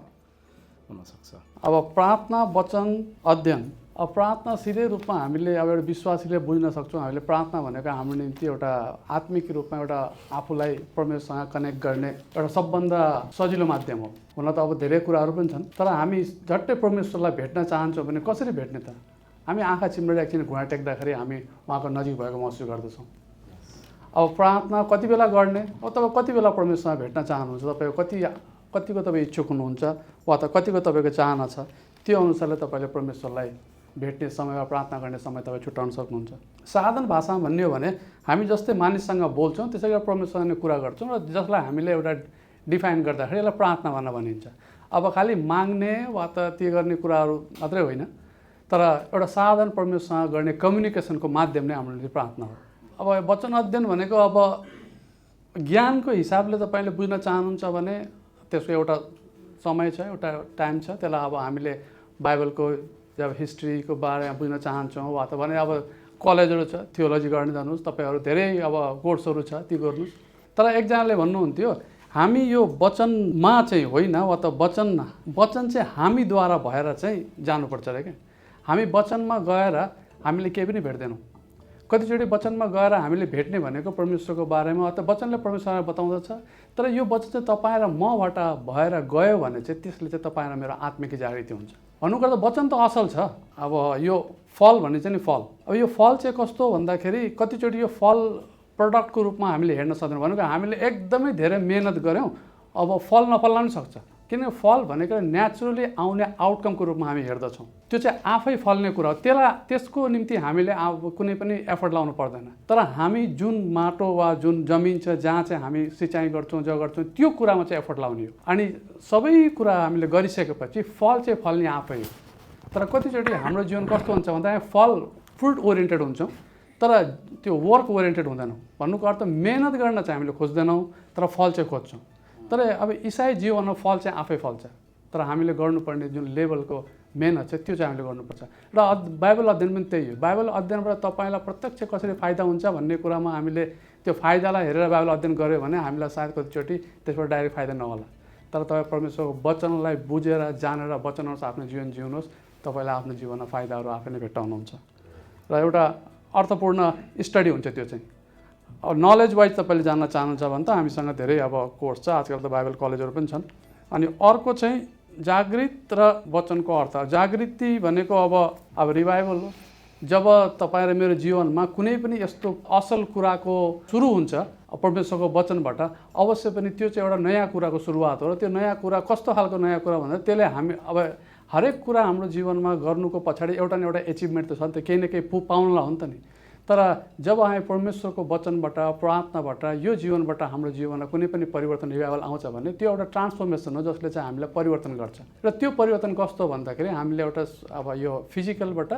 हुनसक्छ। अब प्रार्थना, वचन, अध्ययन। अब प्रार्थना सिधै रूपमा हामीले अब एउटा विश्वासीले बुझ्न सक्छौँ। हामीले प्रार्थना भनेको हाम्रो निम्ति एउटा आत्मिक रूपमा एउटा आफूलाई परमेश्वरसँग कनेक्ट गर्ने एउटा सबभन्दा सजिलो माध्यम हो। हुन त अब धेरै कुराहरू पनि छन्, तर हामी झट्टै परमेश्वरलाई भेट्न चाहन्छौँ भने कसरी भेट्ने त? हामी आँखा चिम्लेर एकछिन घुँडा टेक्दाखेरि हामी उहाँको नजिक भएको महसुस गर्दछौँ। अब प्रार्थना कति बेला गर्ने, अब तपाईँ कति बेला परमेश्वरसँग भेट्न चाहनुहुन्छ, तपाईँ कतिको तपाईँ इच्छुक हुनुहुन्छ वा त कतिको तपाईँको चाहना छ, त्यो अनुसारले तपाईँले परमेश्वरलाई भेट्ने समय वा प्रार्थना गर्ने समय तपाईँ छुट्याउन सक्नुहुन्छ। साधारण भाषामा भन्ने हो भने हामी जस्तै मानिससँग बोल्छौँ त्यसै गरी परमेश्वरसँग कुरा गर्छौँ र जसलाई हामीले एउटा डिफाइन गर्दाखेरि यसलाई प्रार्थना भन्न भनिन्छ। अब खालि माग्ने वा त त्यो गर्ने कुराहरू मात्रै होइन, तर एउटा साधारण परमेश्वरसँग गर्ने कम्युनिकेसनको माध्यम नै हाम्रो निम्ति प्रार्थना हो। अब वचन अध्ययन भनेको अब ज्ञानको हिसाबले तपाईँले बुझ्न चाहनुहुन्छ भने त्यसको एउटा समय छ, एउटा टाइम छ। त्यसलाई अब हामीले बाइबलको जब हिस्ट्रीको बारेमा बुझ्न चाहन्छौँ वा त भने अब कलेजहरू छ, थियोलोजी गर्न जानुहोस्, तपाईँहरू धेरै अब कोर्सहरू छ, ती गर्नुहोस्। तर एकजनाले भन्नुहुन्थ्यो हामी यो वचनमा चाहिँ होइन वा त वचन चाहिँ हामीद्वारा भएर चाहिँ जानुपर्छ अरे क्या। हामी वचनमा गएर हामीले केही पनि भेट्दैनौँ। कतिचोटि वचनमा गएर हामीले भेट्ने भनेको परमेश्वरको बारेमा अथवा वचनले परमेश्वरलाई बताउँदछ, तर यो वचन चाहिँ तपाईँ र मबाट भएर गयो भने चाहिँ त्यसले चाहिँ तपाईँ र मेरो आत्मिक जागृति हुन्छ। भन्नुपर्दा वचन त असल छ। अब यो फल भन्ने चाहिँ नि फल, अब यो फल चाहिँ कस्तो भन्दाखेरि कतिचोटि यो फल प्रडक्टको रूपमा हामीले हेर्न सक्दैनौँ। भनेको हामीले एकदमै धेरै मेहनत गऱ्यौँ, अब फल नफल्न पनि सक्छ। किनकि फल भनेको नेचुरली आउने आउटकमको रूपमा हामी हेर्दछौँ। त्यो चाहिँ आफै फल्ने कुरा हो, त्यसको निम्ति हामीले कुनै पनि एफर्ट लाउनु पर्दैन। तर हामी जुन माटो वा जुन जमिन छ जहाँ चाहिँ हामी सिँचाइ गर्छौँ गर्छौँ त्यो कुरामा चाहिँ एफर्ट लाउने हो। अनि सबै कुरा हामीले गरिसकेपछि फल चाहिँ फल्ने आफै हो। तर कतिचोटि हाम्रो जीवन कस्तो हुन्छ भन्दा फल फ्रुट ओरिएन्टेड हुन्छौँ, तर त्यो वर्क ओरिएन्टेड हुँदैनौँ। भन्नुको अर्थ मेहनत गर्न चाहिँ हामीले खोज्दैनौँ, तर फल चाहिँ खोज्छौँ। तर अब इसाई जीवनमा फल चाहिँ आफै फल्छ, तर हामीले गर्नुपर्ने जुन लेभलको मेहनत छ त्यो चाहिँ हामीले गर्नुपर्छ। र बाइबल अध्ययन पनि त्यही हो। बाइबल अध्ययनबाट तपाईँलाई प्रत्यक्ष कसरी फाइदा हुन्छ भन्ने कुरामा हामीले त्यो फाइदालाई हेरेर बाइबल अध्ययन गऱ्यो भने हामीलाई सायद कतिचोटि त्यसबाट डाइरेक्ट फाइदा नहोला। तर तपाईँ परमेश्वरको वचनलाई बुझेर जानेर वचनअनुसार आफ्नो जीवन जिउनुहोस्, तपाईँलाई आफ्नो जीवनमा फाइदाहरू आफै नै भेट्टाउनुहुन्छ र एउटा अर्थपूर्ण स्टडी हुन्छ। त्यो चाहिँ अब नलेज वाइज तपाईँले जान्न चाहनुहुन्छ भने त हामीसँग धेरै अब कोर्स छ, आजकल त बाइबल कलेजहरू पनि छन्। अनि अर्को चाहिँ जागृत र वचनको अर्थ। जागृति भनेको अब रिभाइभल हो। जब तपाईँ र मेरो जीवनमा कुनै पनि यस्तो असल कुराको सुरु हुन्छ परमेश्वरको वचनबाट, अवश्य पनि त्यो चाहिँ एउटा नयाँ कुराको सुरुवात हो। र त्यो नयाँ कुरा कस्तो खालको नयाँ कुरा भन्दा त्यसले हामी अब हरेक कुरा हाम्रो जीवनमा गर्नुको पछाडि एउटा न एउटा एचिभमेन्ट त छ नि त, केही न केही पाउनुलाई हो नि त नि। तर जब हामी परमेश्वरको वचनबाट प्रार्थनाबाट यो जीवनबाट हाम्रो जीवनमा कुनै पनि परिवर्तन रिभाइभल आउँछ भने त्यो एउटा ट्रान्सफर्मेसन हो जसले चाहिँ हामीलाई परिवर्तन गर्छ। र त्यो परिवर्तन कस्तो भन्दाखेरि हामीले एउटा अब यो फिजिकलबाट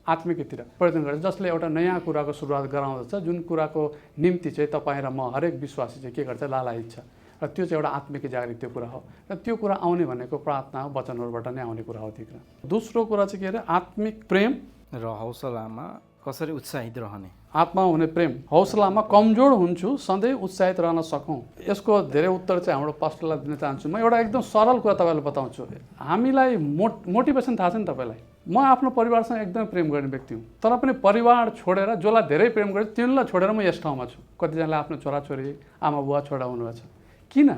आत्मिकतिर परिवर्तन गर्छ, जसले एउटा नयाँ कुराको सुरुवात गराउँदछ, जुन कुराको निम्ति चाहिँ तपाईँ र म हरेक विश्वासी चाहिँ के गर्छ, लालायित छ। र त्यो चाहिँ एउटा आत्मिक जागृति कुरा हो। र त्यो कुरा आउने भनेको प्रार्थना वचनहरूबाट नै आउने कुरा हो। त्यो कुरा दोस्रो कुरा चाहिँ के अरे आत्मिक प्रेम र हौसलामा कसरी उत्साहित रहने। आत्मा हुने प्रेम, हौसलामा कमजोर हुन्छु सधैँ उत्साहित रहन सकौँ। यसको धेरै उत्तर चाहिँ हाम्रो पास्टरलाई दिन चाहन्छु। म एउटा एकदम सरल कुरा तपाईँलाई बताउँछु। हामीलाई मोटिभेसन थाहा छ नि तपाईँलाई। म आफ्नो परिवारसँग एकदमै प्रेम गर्ने व्यक्ति हुँ, तर पनि परिवार छोडेर जसलाई धेरै प्रेम गरेँ तिनीलाई छोडेर म यस ठाउँमा छु। कतिजनाले आफ्नो छोराछोरी आमा बुवा छोडा हुनुभएको छ। किन?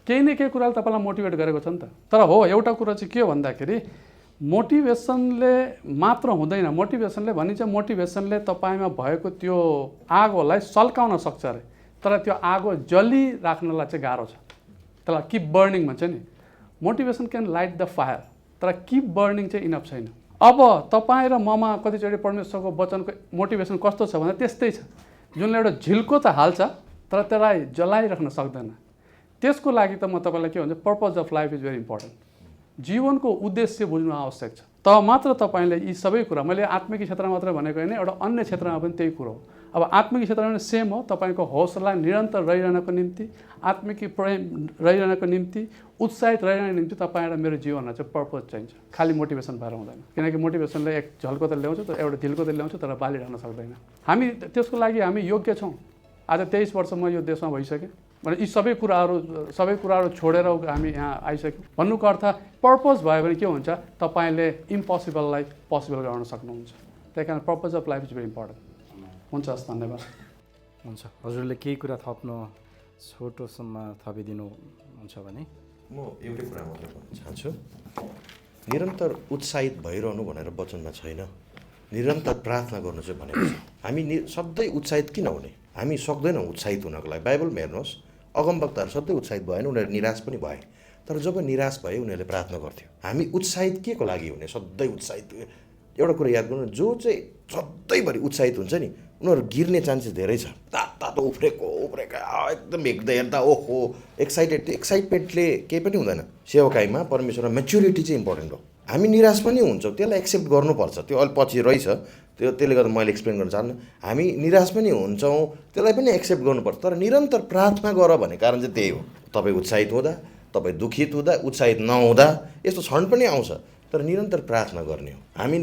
केही न केही कुराले तपाईँलाई मोटिभेट गरेको छ नि त। तर हो एउटा कुरा चाहिँ के हो भन्दाखेरि मोटिभेसनले मात्र हुँदैन। मोटिभेसनले भनिन्छ मोटिभेसनले तपाईँमा भएको त्यो आगोलाई सल्काउन सक्छ अरे, तर त्यो आगो जलिराख्नलाई चाहिँ गाह्रो छ। त्यसलाई किप बर्निङ भन्छ नि। Motivation can light the fire, तर किप बर्निङ चाहिँ इनफ छैन। अब तपाईँ र ममा कतिचोटि परमेश्वरको वचनको मोटिभेसन कस्तो छ भन्दा त्यस्तै छ, जुनले एउटा झिल्को त हाल्छ तर त्यसलाई जलाइराख्न सक्दैन। त्यसको लागि त म तपाईँलाई के भन्छ, purpose of life is very important. जीवनको उद्देश्य बुझ्नु आवश्यक छ। तब मात्र तपाईँले यी सबै कुरा, मैले आत्मिक क्षेत्रमा मात्र भनेको होइन, एउटा अन्य क्षेत्रमा पनि त्यही कुरो हो। अब आत्मिक क्षेत्रमा पनि सेम हो। तपाईँको हौसला निरन्तर रहिरहनको निम्ति, आत्मिक प्रेम रहिरहनको निम्ति, उत्साहित रहिरहनको निम्ति तपाईँ र मेरो जीवनमा चाहिँ पर्पज चाहिन्छ। खालि मोटिभेसन भएर हुँदैन, किनकि मोटिभेसनले एक झल्को त ल्याउँछ, तर एउटा ढिल्को त ल्याउँछ, तर बालिरहन सक्दैन। हामी त्यसको लागि हामी योग्य छौँ। आज 23 वर्ष म यो देशमा भइसकेँ भने यी सबै कुराहरू छोडेर हामी यहाँ आइसक्यौँ। भन्नुको अर्थ पर्पज भयो भने के हुन्छ, तपाईँले इम्पोसिबललाई पोसिबल गराउन सक्नुहुन्छ। त्यही कारण purpose of life is very important. हुन्छ, हस्, धन्यवाद। हुन्छ, हजुरले केही कुरा थप्न छोटोसम्म थपिदिनु हुन्छ भने म एउटै कुरा मात्र भन्न चाहन्छु। निरन्तर उत्साहित भइरहनु भनेर वचनमा छैन, निरन्तर प्रार्थना गर्नु चाहिँ भनेको छ। हामी सधैँ उत्साहित किन हुने? हामी सक्दैनौँ उत्साहित हुनको लागि। बाइबलमा हेर्नुहोस्, अगमवक्ताहरू सधैँ उत्साहित भएन, उनीहरू निराश पनि भए। तर जब निराश भए उनीहरूले प्रार्थना गर्थ्यो। हामी उत्साहित के को लागि हुने, सधैँ उत्साहित। एउटा कुरा याद गर्नु, जो चाहिँ सधैँभरि उत्साहित हुन्छ नि उनीहरू गिर्ने चान्सेस धेरै छ। तातो उफ्रेका एकदम हेर्दा ओहो एक्साइटमेन्टले केही पनि हुँदैन। सेवकाईमा परमेश्वरमा मेच्युरिटी चाहिँ इम्पोर्टेन्ट हो। हामी निराश पनि हुन्छौँ, त्यसलाई एक्सेप्ट गर्नुपर्छ। त्यो अलि पछि रहेछ, त्यसले गर्दा मैले एक्सप्लेन गर्न चाहन्न। हामी निराश पनि हुन्छौँ, त्यसलाई पनि एक्सेप्ट गर्नुपर्छ। तर निरन्तर प्रार्थना गर भन्ने कारण चाहिँ त्यही हो। तपाईँ उत्साहित हुँदा, तपाईँ दुखित हुँदा, उत्साहित नहुँदा यस्तो क्षण पनि आउँछ, तर निरन्तर प्रार्थना गर्ने हो। हामी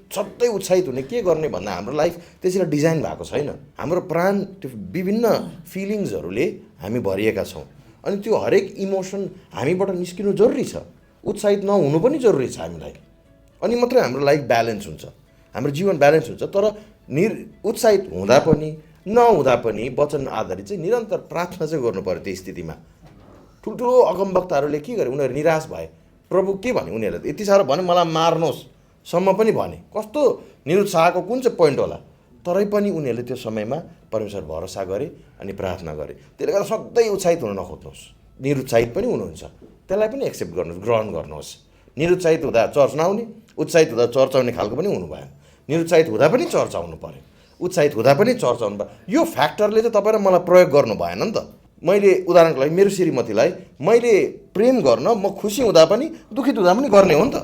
सधैँ उत्साहित हुने के गर्ने भन्दा हाम्रो लाइफ त्यसरी डिजाइन भएको छैन। हाम्रो प्राण त्यो विभिन्न फिलिङ्सहरूले हामी भरिएका छौँ, अनि त्यो हरेक इमोसन हामीबाट निस्किनु जरुरी छ। उत्साहित नहुनु पनि जरुरी छ हामीलाई, अनि मात्रै हाम्रो लाइफ ब्यालेन्स हुन्छ, हाम्रो जीवन ब्यालेन्स हुन्छ। तर उत्साहित हुँदा पनि नहुँदा पनि वचन आधारित चाहिँ निरन्तर प्रार्थना चाहिँ गर्नु पर्यो। त्यो स्थितिमा ठुल्ठुलो अगमवक्ताहरूले के गरे, उनीहरू निराश भए। प्रभु के भने उनीहरूले यति साह्रो भने मलाई मार्नुहोस् सम्म पनि भने। कस्तो निरुत्साहको कुन चाहिँ पोइन्ट होला, तरै पनि उनीहरूले त्यो समयमा परमेश्वर भरोसा गरे अनि प्रार्थना गरे। त्यसले गर्दा सधैँ उत्साहित हुन नखोज्नुहोस्। निरुत्साहित पनि हुनुहुन्छ, त्यसलाई पनि एक्सेप्ट गर्नुहोस्, ग्रहण गर्नुहोस्। निरुत्साहित हुँदा चर्च नआउने, उत्साहित हुँदा चर्च आउने खालको पनि हुनु भएन। निरुत्साहित हुँदा पनि चर्च आउनु पर्यो, उत्साहित हुँदा पनि चर्च आउनु पर्यो। यो फ्याक्टरले चाहिँ तपाईँ र मलाई प्रयोग गर्नु भएन नि त। मैले उदाहरणको लागि मेरो श्रीमतीलाई मैले प्रेम गर्न, म खुसी हुँदा पनि दुखित हुँदा पनि गर्ने हो नि त।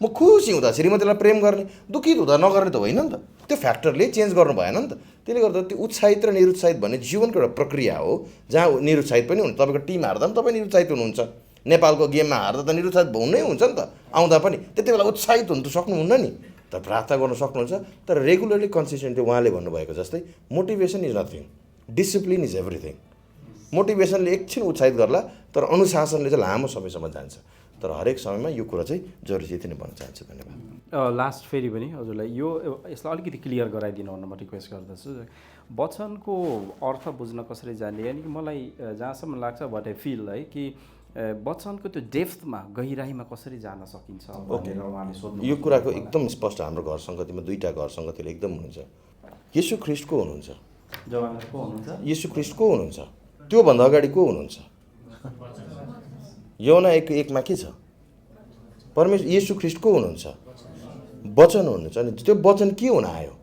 म खुसी हुँदा श्रीमतीलाई प्रेम गर्ने, दुखित हुँदा नगर्ने त होइन नि त। त्यो फ्याक्टरले चेन्ज गर्नु भएन नि त। त्यसले गर्दा त्यो उत्साहित र निरुत्साहित भन्ने जीवनको एउटा प्रक्रिया हो, जहाँ निरुत्साहित पनि हुन्छ। तपाईँको टिम हार्दा पनि तपाईँ निरुत्साहित हुनुहुन्छ। नेपालको गेममा हार्दा त निरुत्साहित हुनै हुन्छ नि त। आउँदा पनि त्यति बेला उत्साहित हुनु त सक्नुहुन्न नि, तर प्रार्थना गर्न सक्नुहुन्छ। तर रेगुलरली कन्सिस्टेन्टली उहाँले भन्नुभएको जस्तै motivation is nothing, discipline is everything. मोटिभेसनले एकछिन उत्साहित गर्ला, तर अनुशासनले चाहिँ लामो समयसम्म जान्छ। तर हरेक समयमा यो कुरा चाहिँ जरुरी चाहिँ नै भन्न चाहन्छु। धन्यवाद। लास्ट फेरि पनि हजुरलाई यसलाई अलिकति क्लियर गराइदिनु हुन म रिक्वेस्ट गर्दछु। वचनको अर्थ बुझ्न कसरी जाने, यानि कि मलाई जहाँसम्म लाग्छ वाट आई फिल है कि वचनको त्यो डेप्थमा गहिराईमा कसरी जान सकिन्छ भनेर उहाँले सोध्नु। यो कुराको एकदम स्पष्ट हाम्रो घर सङ्गतिमा दुईवटा घर सङ्गतिले एकदम हुनुहुन्छ। येशू ख्रीष्ट को हुनुहुन्छ? जवानहरू को हुनुहुन्छ? येशू ख्रीष्ट को हुनुहुन्छ? त्योभन्दा अगाडि को हुनुहुन्छ? यौना 1:1 के छ? परमेश्वर येशू ख्रीष्ट को हुनुहुन्छ? वचन हुनुहुन्छ। अनि त्यो वचन के हुन आयो?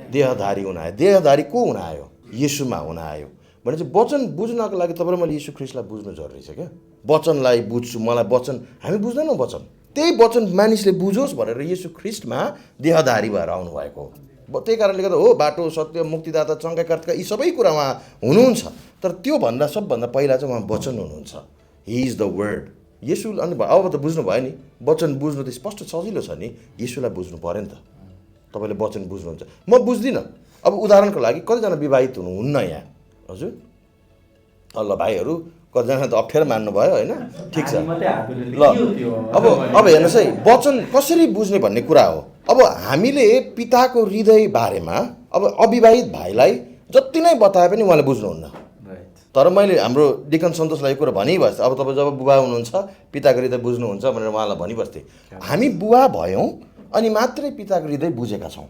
देहधारी हुन आयो। देहधारी को हुन आयो? येशूमा हुन आयो। भने चाहिँ वचन बुझ्नको लागि तपाईँ र मैले येशू ख्रीष्टलाई बुझ्नु जरुरी छ क्या। वचनलाई बुझ्छु, मलाई वचन, हामी बुझ्दैनौँ वचन। त्यही वचन मानिसले बुझोस् भनेर येशू ख्रीष्टमा देहधारी भएर आउनुभएको हो। त्यही कारणले गर्दा हो बाटो, सत्य, मुक्तिदाता, चङ्गाकर्ता यी सबै कुरा उहाँ हुनुहुन्छ। तर त्योभन्दा सबभन्दा पहिला चाहिँ उहाँ वचन हुनुहुन्छ। He is the word. येशू अनि अब त बुझ्नु भयो नि, वचन बुझ्नु त स्पष्ट सजिलो छ नि। येशूलाई बुझ्नु पऱ्यो नि त। तपाईँले वचन बुझ्नुहुन्छ, म बुझ्दिनँ। अब उदाहरणको लागि कतिजना विवाहित हुनुहुन्न यहाँ? हजुर ल भाइहरू कतिजना त अप्ठ्यारो मान्नुभयो होइन, ठिक छ ल। अब हेर्नुहोस् है, वचन कसरी बुझ्ने भन्ने कुरा हो। अब हामीले पिताको हृदय बारेमा अब अविवाहित भाइलाई जति नै बताए पनि उहाँले बुझ्नुहुन्न। तर मैले हाम्रो डिकन सन्तोषलाई यो कुरा भनिबस्थे, अब तपाईँ जब बुबा हुनुहुन्छ पिताको हृदय बुझ्नुहुन्छ भनेर उहाँलाई भनिबस्थे। हामी बुवा भयौँ अनि मात्रै पिताको हृदय बुझेका छौँ।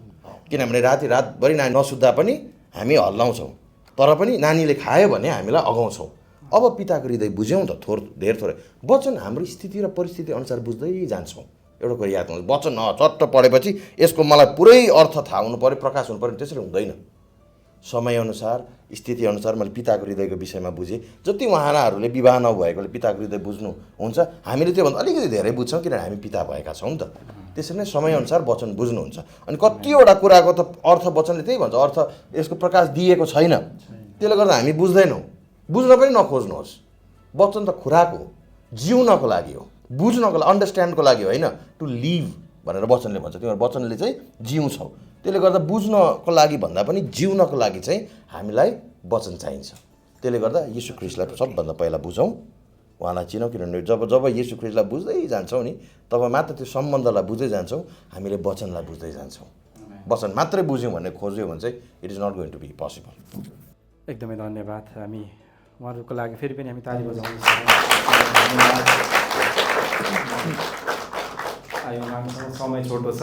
किनभने रातभरि नानी नसुत्दा पनि हामी हल्लाउँछौँ, तर पनि नानीले खायो भने हामीलाई अगाउँछौँ। अब पिताको हृदय बुझ्यौँ त धेर थोरै। वचन हाम्रो स्थिति र परिस्थिति अनुसार बुझ्दै जान्छौँ। एउटा कुरा याद हुनुहोस्, वचन चट्ट पढेपछि यसको मलाई पुरै अर्थ थाहा हुनु पऱ्यो, प्रकाश हुनु पऱ्यो, त्यसरी हुँदैन। समयअनुसार, स्थितिअनुसार मैले पिताको हृदयको विषयमा बुझेँ। जति उहाँहरूले विवाह नभएकोले पिताको हृदय बुझ्नुहुन्छ, हामीले त्योभन्दा अलिकति धेरै बुझ्छौँ किनभने हामी पिता भएका छौँ नि त। त्यसरी नै समयअनुसार वचन बुझ्नुहुन्छ। अनि कतिवटा कुराको त अर्थ वचनले त्यही भन्छ, अर्थ यसको प्रकाश दिएको छैन, त्यसले गर्दा हामी बुझ्दैनौँ। बुझ्न पनि नखोज्नुहोस्। वचन त खुराक हो, जिउनको लागि हो, बुझ्नको लागि, अन्डरस्ट्यान्डको लागि होइन, टु लिभ भनेर वचनले भन्छ। तिमीहरू वचनले चाहिँ जिउँछौ। त्यसले गर्दा बुझ्नको लागि भन्दा पनि जिउनको लागि चाहिँ हामीलाई वचन चाहिन्छ। त्यसले गर्दा येशू ख्रीष्टलाई सबभन्दा पहिला बुझौँ, उहाँलाई चिनौँ। किनभने जब येशू ख्रीष्टलाई बुझ्दै जान्छौँ नि, तब मात्र त्यो सम्बन्धलाई बुझ्दै जान्छौँ, हामीले वचनलाई बुझ्दै जान्छौँ। वचन मात्रै बुझ्यौँ भन्ने खोज्यौँ भने चाहिँ it is not going to be possible. एकदमै धन्यवाद। हामी उहाँहरूको लागि फेरि पनि हामी ताली बजाउँ। हामीसँग समय छोटो छ।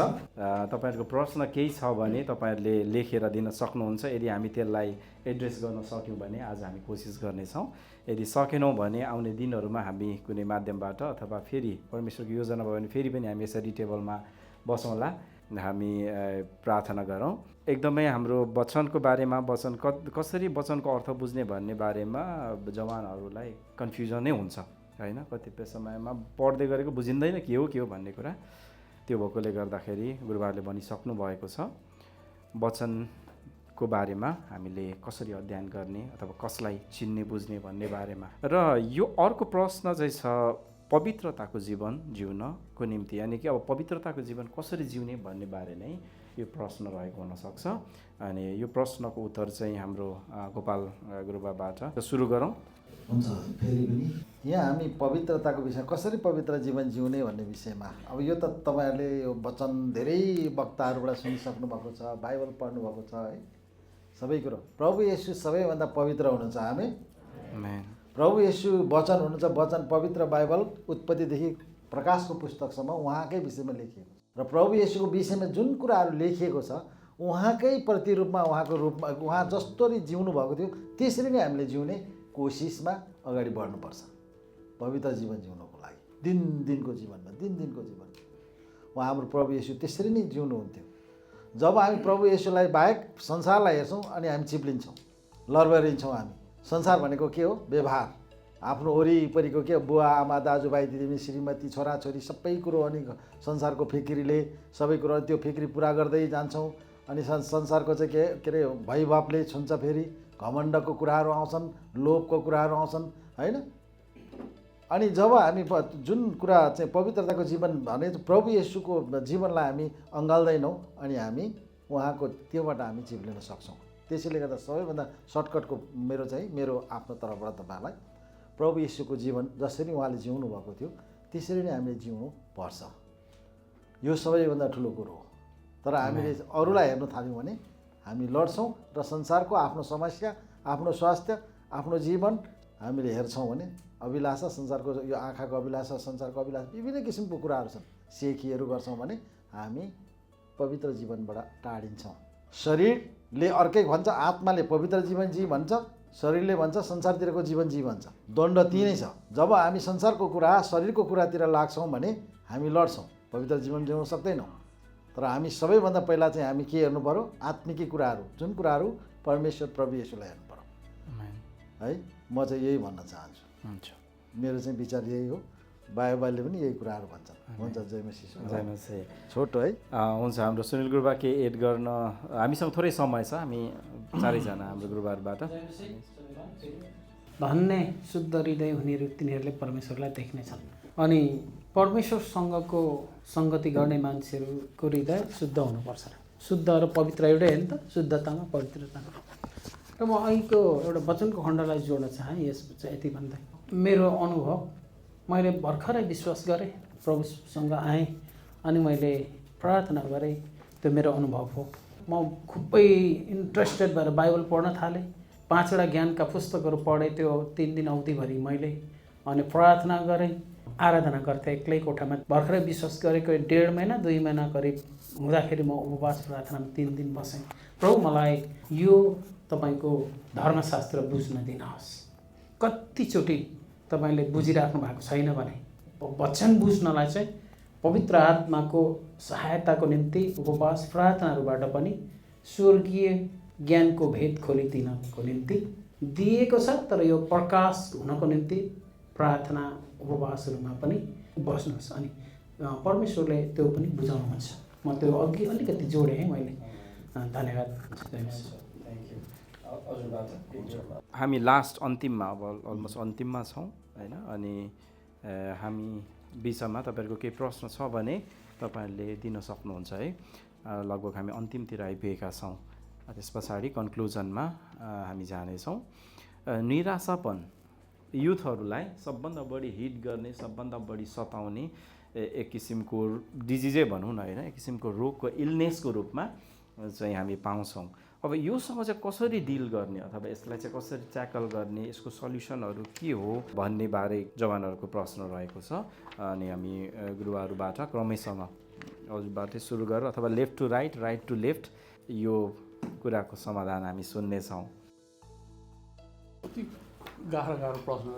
तपाईँहरूको प्रश्न केही छ भने तपाईँहरूले लेखेर दिन सक्नुहुन्छ। यदि हामी त्यसलाई एड्रेस गर्न सक्यौँ भने आज हामी कोसिस गर्नेछौँ। यदि सकेनौँ भने आउने दिनहरूमा हामी कुनै माध्यमबाट अथवा फेरि परमेश्वरको योजना भयो भने फेरि पनि हामी यसरी टेबलमा बसौँला, हामी प्रार्थना गरौँ। एकदमै हाम्रो वचनको बारेमा कसरी वचनको अर्थ बुझ्ने भन्ने बारेमा जवानहरूलाई कन्फ्युजन नै हुन्छ होइन। कतिपय समयमा पढ्दै गरेको बुझिँदैन के हो भन्ने कुरा। त्यो भएकोले गर्दाखेरि गुरुबाहरूले भनिसक्नु भएको छ वचनको बारेमा हामीले कसरी अध्ययन गर्ने अथवा कसलाई चिन्ने बुझ्ने भन्ने बारेमा। र यो अर्को प्रश्न चाहिँ छ पवित्रताको जीवन जिउनको निम्ति, यानि कि अब पवित्रताको जीवन कसरी जिउने भन्ने बारे नै यो प्रश्न रहेको हुनसक्छ। अनि यो प्रश्नको उत्तर चाहिँ हाम्रो गोपाल गुरुबाबाट सुरु गरौँ। हुन्छ, फेरि पनि यहाँ हामी पवित्रताको विषय कसरी पवित्र जीवन जिउने भन्ने विषयमा, अब यो त तपाईँहरूले यो वचन धेरै वक्ताहरूबाट सुनिसक्नु भएको छ, बाइबल पढ्नुभएको छ है। सबै कुरो प्रभु येशू सबैभन्दा पवित्र हुनुहुन्छ। हामी प्रभु येशू वचन हुनुहुन्छ। वचन पवित्र बाइबल उत्पत्तिदेखि प्रकाशको पुस्तकसम्म उहाँकै विषयमा लेखिएको छ। र प्रभु येशूको विषयमा जुन कुराहरू लेखिएको छ उहाँकै प्रतिरूपमा, उहाँको रूपमा, उहाँ जसरी जिउनु भएको थियो त्यसरी नै हामीले जिउने कोसिसमा अगाडि बढ्नुपर्छ पवित्र जीवन जिउनको लागि। दिनको जीवनमा उहाँ हाम्रो प्रभु येशू त्यसरी नै जिउनुहुन्थ्यो। जब हामी प्रभु येशूलाई बाहेक संसारलाई हेर्छौँ अनि हामी चिप्लिन्छौँ, लरबरिन्छौँ। हामी संसार भनेको के हो? व्यवहार। आफ्नो वरिपरिको के बुवा आमा दाजुभाइ दिदीबहिनी श्रीमती छोराछोरी सबै कुरो अनि संसारको फिक्रीले सबै कुरो त्यो फिक्री पुरा गर्दै जान्छौँ। अनि संसारको चाहिँ के अरे भैभावले छुन्छ, फेरि घमण्डको कुराहरू आउँछन्, लोभको कुराहरू आउँछन् होइन। अनि जब हामी जुन कुरा चाहिँ पवित्रताको जीवन भने प्रभु येशूको जीवनलाई हामी अँगाल्दैनौँ अनि हामी उहाँको त्योबाट हामी चिप्लिन सक्छौँ। त्यसैले गर्दा सबैभन्दा सर्टकटको मेरो आफ्नो तर्फबाट तपाईँलाई प्रभु येशूको जीवन जसरी उहाँले जिउनु भएको थियो त्यसरी नै हामीले जिउनु पर्छ। यो सबैभन्दा ठुलो कुरो हो। तर हामीले अरूलाई हेर्न थाल्यौँ भने हामी लड्छौँ र संसारको आफ्नो समस्या, आफ्नो स्वास्थ्य, आफ्नो जीवन हामीले हेर्छौँ भने अभिलाषा, संसारको यो आँखाको अभिलाषा, संसारको अभिलाषा, विभिन्न किसिमको कुराहरू छन्, सेखीहरू गर्छौँ भने हामी पवित्र जीवनबाट टाढिन्छौँ। शरीरले अर्कै भन्छ, आत्माले पवित्र जीवन जी भन्छ, शरीरले भन्छ संसारतिरको जीवन जी भन्छ। द्वन्द तिनै छ। जब हामी संसारको कुरा, शरीरको कुरातिर लाग्छौँ भने हामी लड्छौँ, पवित्र जीवन जिउन सक्दैनौँ। तर हामी सबैभन्दा पहिला चाहिँ हामी के हेर्नु पऱ्यो? आत्मिकी कुराहरू, जुन कुराहरू परमेश्वर प्रभु येशूलाई हेर्नु पऱ्यो है। म चाहिँ यही भन्न चाहन्छु। मेरो चाहिँ विचार यही हो। बाइबलले पनि यही कुराहरू भन्छन्। हुन्छ, जय मसीह। छोटो है। हुन्छ, हाम्रो सुनिल गुरुबा के एड गर्न? हामीसँग थोरै समय छ, हामी चारैजना हाम्रो गुरुबाबाट। धन्य शुद्ध हृदय हुनेहरू तिनीहरूले परमेश्वरलाई देख्नेछन्। अनि परमेश्वरसँगको सङ्गति गर्ने मान्छेहरूको हृदय शुद्ध हुनुपर्छ। शुद्ध र पवित्र एउटै हो नि त, शुद्धतामा पवित्रतामा। र म अहिलेको एउटा वचनको खण्डलाई जोड्न चाहेँ। यस यति भन्दै मेरो अनुभव, मैले भर्खरै विश्वास गरेँ, प्रभुसँग आएँ अनि मैले प्रार्थना गरेँ। त्यो मेरो अनुभव हो। म खुबै इन्ट्रेस्टेड भएर बाइबल पढ्न थालेँ। 5वटा ज्ञानका पुस्तकहरू पढेँ त्यो 3 दिन अवधिभरि मैले। अनि प्रार्थना गरेँ, आराधना गर्थेँ एक्लै कोठामा। भर्खरै विश्वास गरेको 1.5 महिना 2 महिना करिब हुँदाखेरि म उपवास प्रार्थनामा 3 दिन बसेँ। प्रभु मलाई यो तपाईँको धर्मशास्त्र बुझ्न दिनुहोस्। कतिचोटि तपाईँले बुझिराख्नु भएको छैन भने वचन बुझ्नलाई चाहिँ पवित्र आत्माको सहायताको निम्ति उपवास प्रार्थनाहरूबाट पनि स्वर्गीय ज्ञानको भेद खोलिदिनको निम्ति दिएको छ। तर यो प्रकाश हुनको निम्ति प्रार्थना उपवासहरूमा पनि बस्नुहोस्। अनि परमेश्वरले त्यो पनि बुझाउनुहुन्छ। म त्यो अघि अलिकति जोडेँ है मैले। धन्यवाद। हामी लास्ट अन्तिममा, अब अलमोस्ट अन्तिममा छौँ होइन। अनि हामी बिचमा तपाईँहरूको केही प्रश्न छ भने तपाईँहरूले दिन सक्नुहुन्छ है। लगभग हामी अन्तिमतिर आइपुगेका छौँ। त्यस पछाडि कन्क्लुजनमा हामी जानेछौँ। निराशापन युथहरूलाई सबभन्दा बढी हिट गर्ने, सबभन्दा बढी सताउने एक किसिमको डिजिजै भनौँ न होइन, एक किसिमको रोगको इलनेसको रूपमा चाहिँ हामी पाउँछौँ। अब योसँग चाहिँ कसरी डिल गर्ने अथवा यसलाई चाहिँ कसरी ट्याकल गर्ने, यसको सल्युसनहरू के हो भन्ने बारे जवानहरूको प्रश्न रहेको छ। अनि हामी गुरुवारबाट क्रमैसँग हजुरबाटै सुरु गरेर अथवा left to right, right to left यो कुराको समाधान हामी सुन्नेछौँ। कति गाह्रो प्रश्न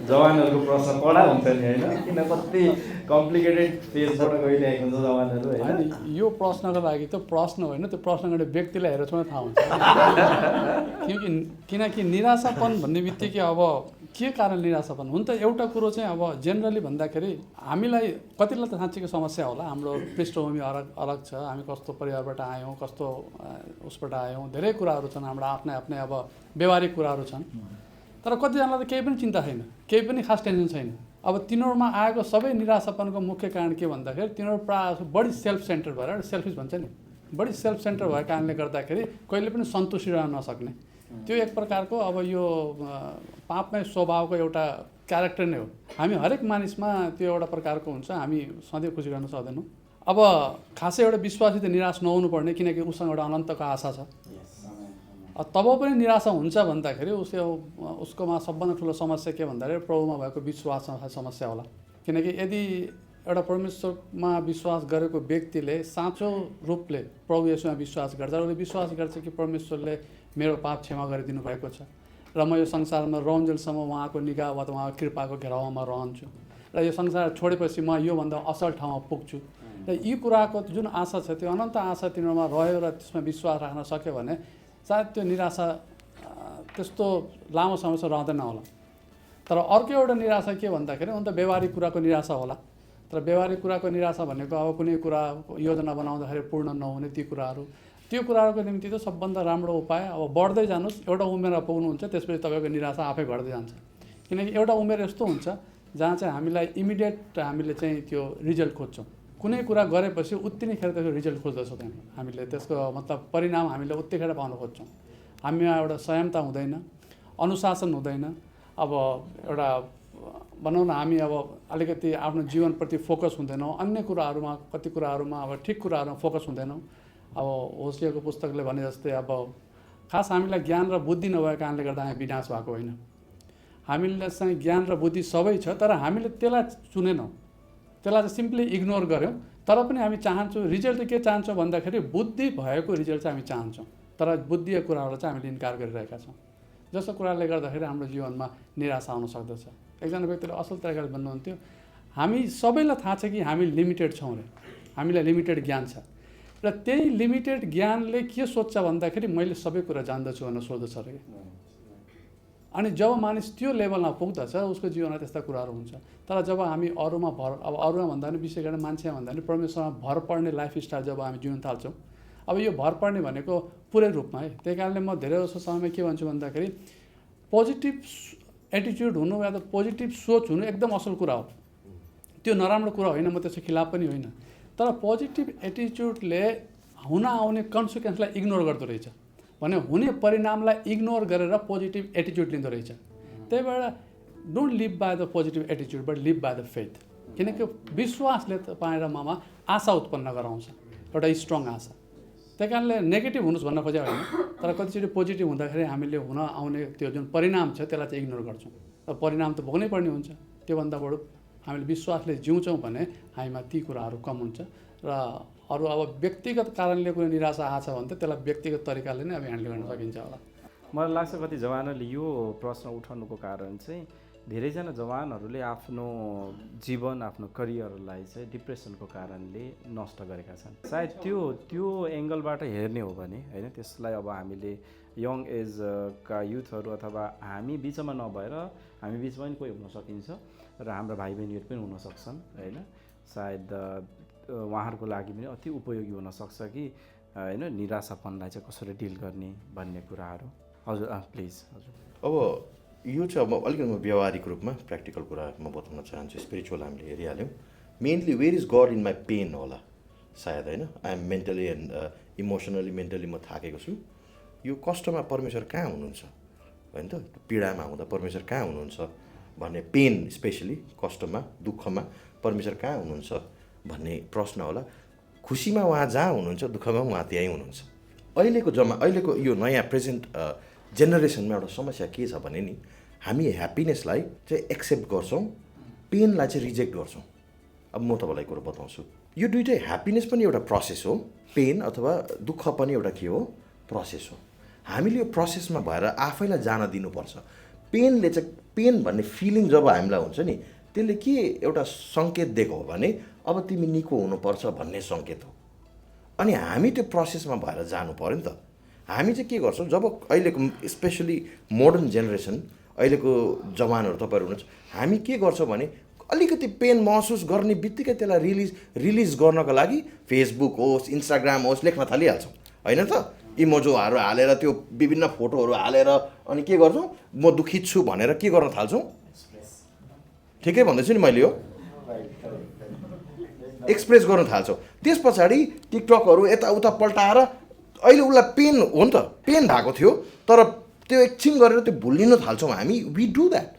जवानहरूको प्रश्न कडा हुन्छ नि होइन, किन कति कम्प्लिकेटेड फेजबाट गइरहेको हुन्छ जवानहरू होइन। होइन, यो प्रश्नको लागि त प्रश्न होइन, त्यो प्रश्न गर्ने व्यक्तिलाई हेरेर चाहिँ थाहा हुन्छ। किनकि निराशापन भन्ने बित्तिकै अब के कारण निराशापन हुन त एउटा कुरो चाहिँ अब जेनरली भन्दाखेरि हामीलाई कतिलाई त साँच्चीको समस्या होला, हाम्रो पृष्ठभूमि अलग छ, हामी कस्तो परिवारबाट आयौँ, कस्तो उसबाट आयौँ, धेरै कुराहरू छन्, हाम्रो आफ्नै आफ्नै अब व्यवहारिक कुराहरू छन्। तर कतिजनालाई त केही पनि चिन्ता छैन, केही पनि खास टेन्सन छैन। अब तिनीहरूमा आएको सबै निराशापनको मुख्य कारण के भन्दाखेरि तिनीहरू प्रायः बढी सेल्फ सेन्टर भएर, सेल्फिस भन्छ नि, बढी सेल्फ सेन्टर भएको कारणले गर्दाखेरि कहिले पनि सन्तुष्टि रहन नसक्ने, त्यो एक प्रकारको अब यो पापमै स्वभावको एउटा क्यारेक्टर नै हो। हामी हरेक मानिसमा त्यो एउटा प्रकारको हुन्छ, हामी सधैँ खुसी गर्न सक्दैनौँ। अब खासै एउटा विश्वासी त निराश नहुनु पर्ने, किनकि उसँग एउटा अनन्तको आशा छ। तब पनि निराशा हुन्छ भन्दाखेरि उसकोमा सबभन्दा ठुलो समस्या के भन्दाखेरि प्रभुमा भएको विश्वासमा समस्या होला। किनकि यदि एउटा परमेश्वरमा विश्वास गरेको व्यक्तिले साँचो रूपले प्रभु येशूमा विश्वास गर्छ, उसले विश्वास गर्छ कि परमेश्वरले मेरो पाप क्षमा गरिदिनु भएको छ र म यो संसारमा रहन्जेलसम्म उहाँको निगाह वा उहाँको कृपाको घेरावमा रहन्छु र यो संसार छोडेपछि म योभन्दा असल ठाउँमा पुग्छु। र यी कुराको जुन आशा छ, त्यो अनन्त आशा तिनीहरूमा रह्यो र त्यसमा विश्वास राख्न सक्यो भने सायद त्यो निराशा त्यस्तो लामो समयसम्म रहँदैन होला। तर अर्को एउटा निराशा के भन्दाखेरि उन त व्यवहारिक कुराको निराशा होला। तर व्यवहारिक कुराको निराशा भनेको अब कुनै कुरा योजना बनाउँदाखेरि पूर्ण नहुने त्यो कुराहरूको निम्ति त सबभन्दा राम्रो उपाय अब बढ्दै जानुहोस्, एउटा उमेरमा पुग्नुहुन्छ, त्यसपछि तपाईँको निराशा आफै घट्दै जान्छ। किनकि एउटा उमेर यस्तो हुन्छ जहाँ चाहिँ हामीलाई इमिडिएट हामीले चाहिँ त्यो रिजल्ट खोज्छौँ। कुनै कुरा गरेपछि उत्तिनैखेर त्यसको रिजल्ट खोज्दछौँ हामीले, त्यसको मतलब परिणाम हामीले उत्तिखेर पाउन खोज्छौँ। हामीमा एउटा संयमता हुँदैन, अनुशासन हुँदैन। अब एउटा भनौँ न, हामी अब अलिकति आफ्नो जीवनप्रति फोकस हुँदैनौँ, अन्य कुराहरूमा कति कुराहरूमा अब ठिक कुराहरूमा फोकस हुँदैनौँ। अब होसियाको पुस्तकले भने जस्तै अब खास हामीलाई ज्ञान र बुद्धि नभएको कारणले गर्दा हामी विनाश भएको होइन। हामीलाई चाहिँ ज्ञान र बुद्धि सबै छ, तर हामीले त्यसलाई चुनेनौँ, त्यसलाई चाहिँ सिम्पली इग्नोर गऱ्यौँ। तर पनि हामी चाहन्छौँ, रिजल्ट चाहिँ के चाहन्छौँ भन्दाखेरि बुद्धि भएको रिजल्ट चाहिँ हामी चाहन्छौँ, तर बुद्धिको कुराहरू चाहिँ हामीले इन्कार गरिरहेका छौँ, जस्तो कुराले गर्दाखेरि हाम्रो जीवनमा निराशा आउन सक्दछ। एकजना व्यक्तिले असल तरिकाले भन्नुहुन्थ्यो, हामी सबैलाई थाहा छ कि हामी लिमिटेड छौँ रे, हामीलाई लिमिटेड ज्ञान छ, र त्यही लिमिटेड ज्ञानले के सोध्छ भन्दाखेरि मैले सबै कुरा जान्दछु भनेर सोध्दछ अरे। अनि जब मानिस त्यो लेभलमा पुग्दछ उसको जीवनमा त्यस्ता कुराहरू हुन्छ। तर जब हामी अरूमा अरूमा भन्दा पनि विशेष गरेर मान्छेमा भन्दा पनि परमेश्वरमा भर पर्ने लाइफस्टाइल जब हामी जिउन थाल्छौँ, अब यो भर पर्ने भनेको पुरै रूपमा है। त्यही कारणले म धेरै जस्तो समयमा के भन्छु भन्दाखेरि पोजिटिभ एटिच्युड हुनु या त पोजिटिभ सोच हुनु एकदम असल कुरा हो, त्यो नराम्रो कुरा होइन, म त्यसको खिलाफ पनि होइन। तर पोजिटिभ एटिच्युडले हुन आउने कन्सिक्वेन्सलाई इग्नोर गर्दो रहेछ, भने हुने परिणामलाई इग्नोर गरेर पोजिटिभ एटिच्युड लिँदो रहेछ। त्यही भएर don't live by the positive एटिच्युड but live by the faith. किनकि विश्वासले तपाईँ र ममा आशा उत्पन्न गराउँछ, एउटा स्ट्रङ आशा। त्यही कारणले नेगेटिभ हुनुहोस् भन्न खोजेको होइन, तर कतिचोटि पोजिटिभ हुँदाखेरि हामीले हुन आउने त्यो जुन परिणाम छ त्यसलाई चाहिँ इग्नोर गर्छौँ, र परिणाम त भोग्नै पर्ने हुन्छ। त्योभन्दा बढी हामीले विश्वासले जिउँछौँ भने हामीमा ती कुराहरू कम हुन्छ। र अरू अब व्यक्तिगत कारणले कुनै निराशा आएको छ भने त त्यसलाई व्यक्तिगत तरिकाले नै अब ह्यान्डल गर्न सकिन्छ होला। मलाई लाग्छ कति जवानहरूले यो प्रश्न उठाउनुको कारण चाहिँ धेरैजना जवानहरूले आफ्नो जीवन, आफ्नो करियरलाई चाहिँ डिप्रेसनको कारणले नष्ट गरेका छन्। सायद त्यो एङ्गलबाट हेर्ने हो भने होइन, त्यसलाई अब हामीले यङ एजका युथहरू अथवा हामी बिचमा नभएर हामी बिचमा पनि कोही हुन सकिन्छ र हाम्रो भाइ बहिनीहरू पनि हुन सक्छन् होइन। सायद उहाँहरूको लागि पनि अति उपयोगी हुनसक्छ कि होइन निराशापनलाई चाहिँ कसरी डिल गर्ने भन्ने कुराहरू। हजुर प्लिज। हजुर अब यो चाहिँ अब अलिकति म व्यावहारिक रूपमा प्र्याक्टिकल कुरा म बताउन चाहन्छु। स्पिरिचुअल हामीले हेरिहाल्यौँ, mainly where is God in my pain होला सायद होइन। I am mentally and emotionally mentally म थाकेको छु, यो कष्टमा परमेश्वर कहाँ हुनुहुन्छ होइन, त पीडामा हुँदा परमेश्वर कहाँ हुनुहुन्छ भन्ने, पेन स्पेसली कष्टमा दुःखमा परमेश्वर कहाँ हुनुहुन्छ भन्ने प्रश्न होला। खुसीमा उहाँ जहाँ हुनुहुन्छ दुःखमा उहाँ त्यहीँ हुनुहुन्छ। अहिलेको यो नयाँ प्रेजेन्ट जेनेरेसनमा एउटा समस्या के छ भने नि हामी ह्याप्पिनेसलाई चाहिँ एक्सेप्ट गर्छौँ, पेनलाई चाहिँ रिजेक्ट गर्छौँ। अब म तपाईँलाई कुरो बताउँछु, यो दुइटै ह्याप्पिनेस पनि एउटा प्रोसेस हो, पेन अथवा दुःख पनि एउटा के हो प्रोसेस हो। हामीले यो प्रोसेसमा भएर आफैलाई जान दिनुपर्छ। पेनले चाहिँ पेन भन्ने फिलिङ जब हामीलाई हुन्छ नि त्यसले के एउटा सङ्केत दिएको हो भने अब तिमी निको हुनुपर्छ भन्ने सङ्केत हो। अनि हामी त्यो प्रोसेसमा भएर जानु पऱ्यो नि त। हामी चाहिँ के गर्छौँ जब अहिलेको स्पेसली मोडर्न जेनेरेसन अहिलेको जवानहरू तपाईँहरू हुनुहुन्छ, हामी के गर्छौँ भने अलिकति पेन महसुस गर्ने बित्तिकै त्यसलाई रिलिज गर्नको लागि फेसबुक होस् इन्स्टाग्राम होस् लेख्न थालिहाल्छौँ होइन त। इमोजोहरू हालेर त्यो विभिन्न फोटोहरू हालेर अनि के गर्छौँ म दुखित छु भनेर के गर्न थाल्छौँ, ठिकै भन्दैछु नि मैले, यो एक्सप्रेस गर्न थाल्छौँ। त्यस पछाडि टिकटकहरू यताउता पल्टाएर अहिले उसलाई पेन हो नि त, पेन भएको थियो तर त्यो एकछिन गरेर त्यो भुलिन थाल्छौँ हामी। We do that.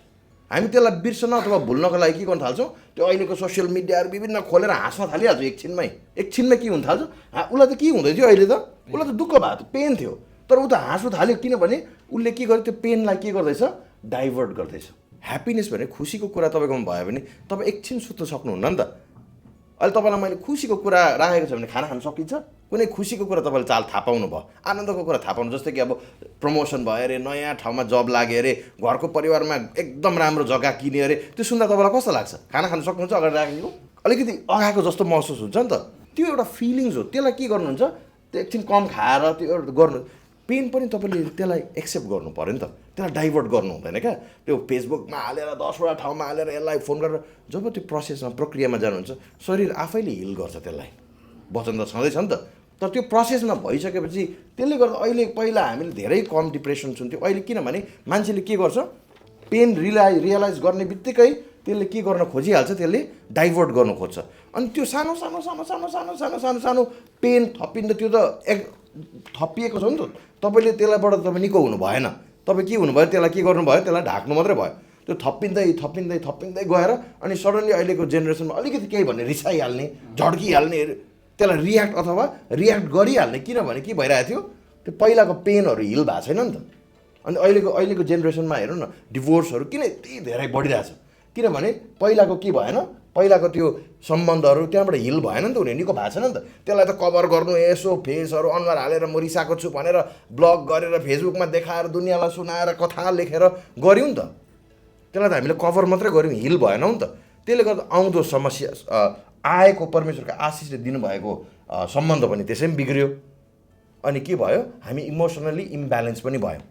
हामी त्यसलाई बिर्सन अथवा भुल्नको लागि के गर्न थाल्छौँ, त्यो अहिलेको सोसियल मिडियाहरू विभिन्न खोलेर हाँस्न थालिहाल्छौँ एकछिनमै के हुन थाल्छ, उसलाई त के हुँदै थियो अहिले त, उसलाई त दुःख भएको थियो, पेन थियो, तर ऊ त हाँस्नु थाल्यो किनभने उसले के गर्यो त्यो पेनलाई के गर्दैछ डाइभर्ट गर्दैछ। ह्याप्पिनेस भने खुसीको कुरा तपाईँकोमा भयो भने तपाईँ एकछिन सुत्न सक्नुहुन्न नि त। अहिले तपाईँलाई मैले खुसीको कुरा राखेको छ भने खाना खान सकिन्छ, कुनै खुसीको कुरा तपाईँले थाहा पाउनु भयो, आनन्दको कुरा थाहा पाउनु, जस्तै कि अब प्रमोसन भयो अरे, नयाँ ठाउँमा जब लाग्यो अरे, घरको परिवारमा एकदम राम्रो जग्गा किन्यो अरे, त्यो सुन्दा तपाईँलाई कस्तो लाग्छ? खाना खान सक्नुहुन्छ अगाडि राखेको अलिकति अगाएको जस्तो महसुस हुन्छ नि त। त्यो एउटा फिलिङ्स हो, त्यसलाई के गर्नुहुन्छ त्यो एकछिन कम खाएर त्यो गर्नु। पेन पनि तपाईँले त्यसलाई एक्सेप्ट गर्नु पऱ्यो नि त, त्यसलाई डाइभर्ट गर्नु हुँदैन क्या। त्यो फेसबुकमा हालेर 10वटा ठाउँमा हालेर यसलाई फोन गरेर जब त्यो प्रोसेसमा प्रक्रियामा जानुहुन्छ शरीर आफैले हिल गर्छ, त्यसलाई वचन त छँदैछ नि त। तर त्यो प्रोसेसमा भइसकेपछि त्यसले गर्दा अहिले पहिला हामीले धेरै कम डिप्रेसन सुन्थ्यौँ, अहिले किनभने मान्छेले के गर्छ पेन रियलाइज गर्ने बित्तिकै त्यसले के गर्न खोजिहाल्छ, त्यसले डाइभर्ट गर्नु खोज्छ। अनि त्यो सानो सानो सानो सानो सानो सानो सानो सानो पेन थपिँदा त्यो त थपिएको छ नि त। तपाईँले त्यसलाईबाट तपाईँ निको हुनु भएन, तपाईँ के हुनुभयो त्यसलाई के गर्नुभयो, त्यसलाई ढाक्नु मात्रै भयो। त्यो थपिँदै गएर अनि सडनली अहिलेको जेनेरेसनमा अलिकति केही भन्ने रिसाइहाल्ने, झड्किहाल्ने, त्यसलाई रियाक्ट गरिहाल्ने। किनभने के भइरहेको थियो त्यो पहिलाको पेनहरू हिल भएको छैन नि त। अनि अहिलेको जेनेरेसनमा हेर्नु न डिभोर्सहरू किन यति धेरै बढिरहेछ, किनभने पहिलाको के भएन, पहिलाको त्यो सम्बन्धहरू त्यहाँबाट हिल भएन नि त, उनीहरू निको भएको छैन नि त। त्यसलाई त कभर गर्नु, यसो फेसहरू अनुहार हालेर म रिसाएको छु भनेर ब्लग गरेर फेसबुकमा देखाएर दुनियाँलाई सुनाएर कथा लेखेर गऱ्यौँ नि त। त्यसलाई त हामीले कभर मात्रै गऱ्यौँ, हिल भएनौँ नि त। त्यसले गर्दा आउँदो समस्या आएको परमेश्वरको आशिषले दिनुभएको सम्बन्ध पनि त्यसै पनि बिग्रियो। अनि के भयो, हामी इमोसनली इम्ब्यालेन्स पनि भयौँ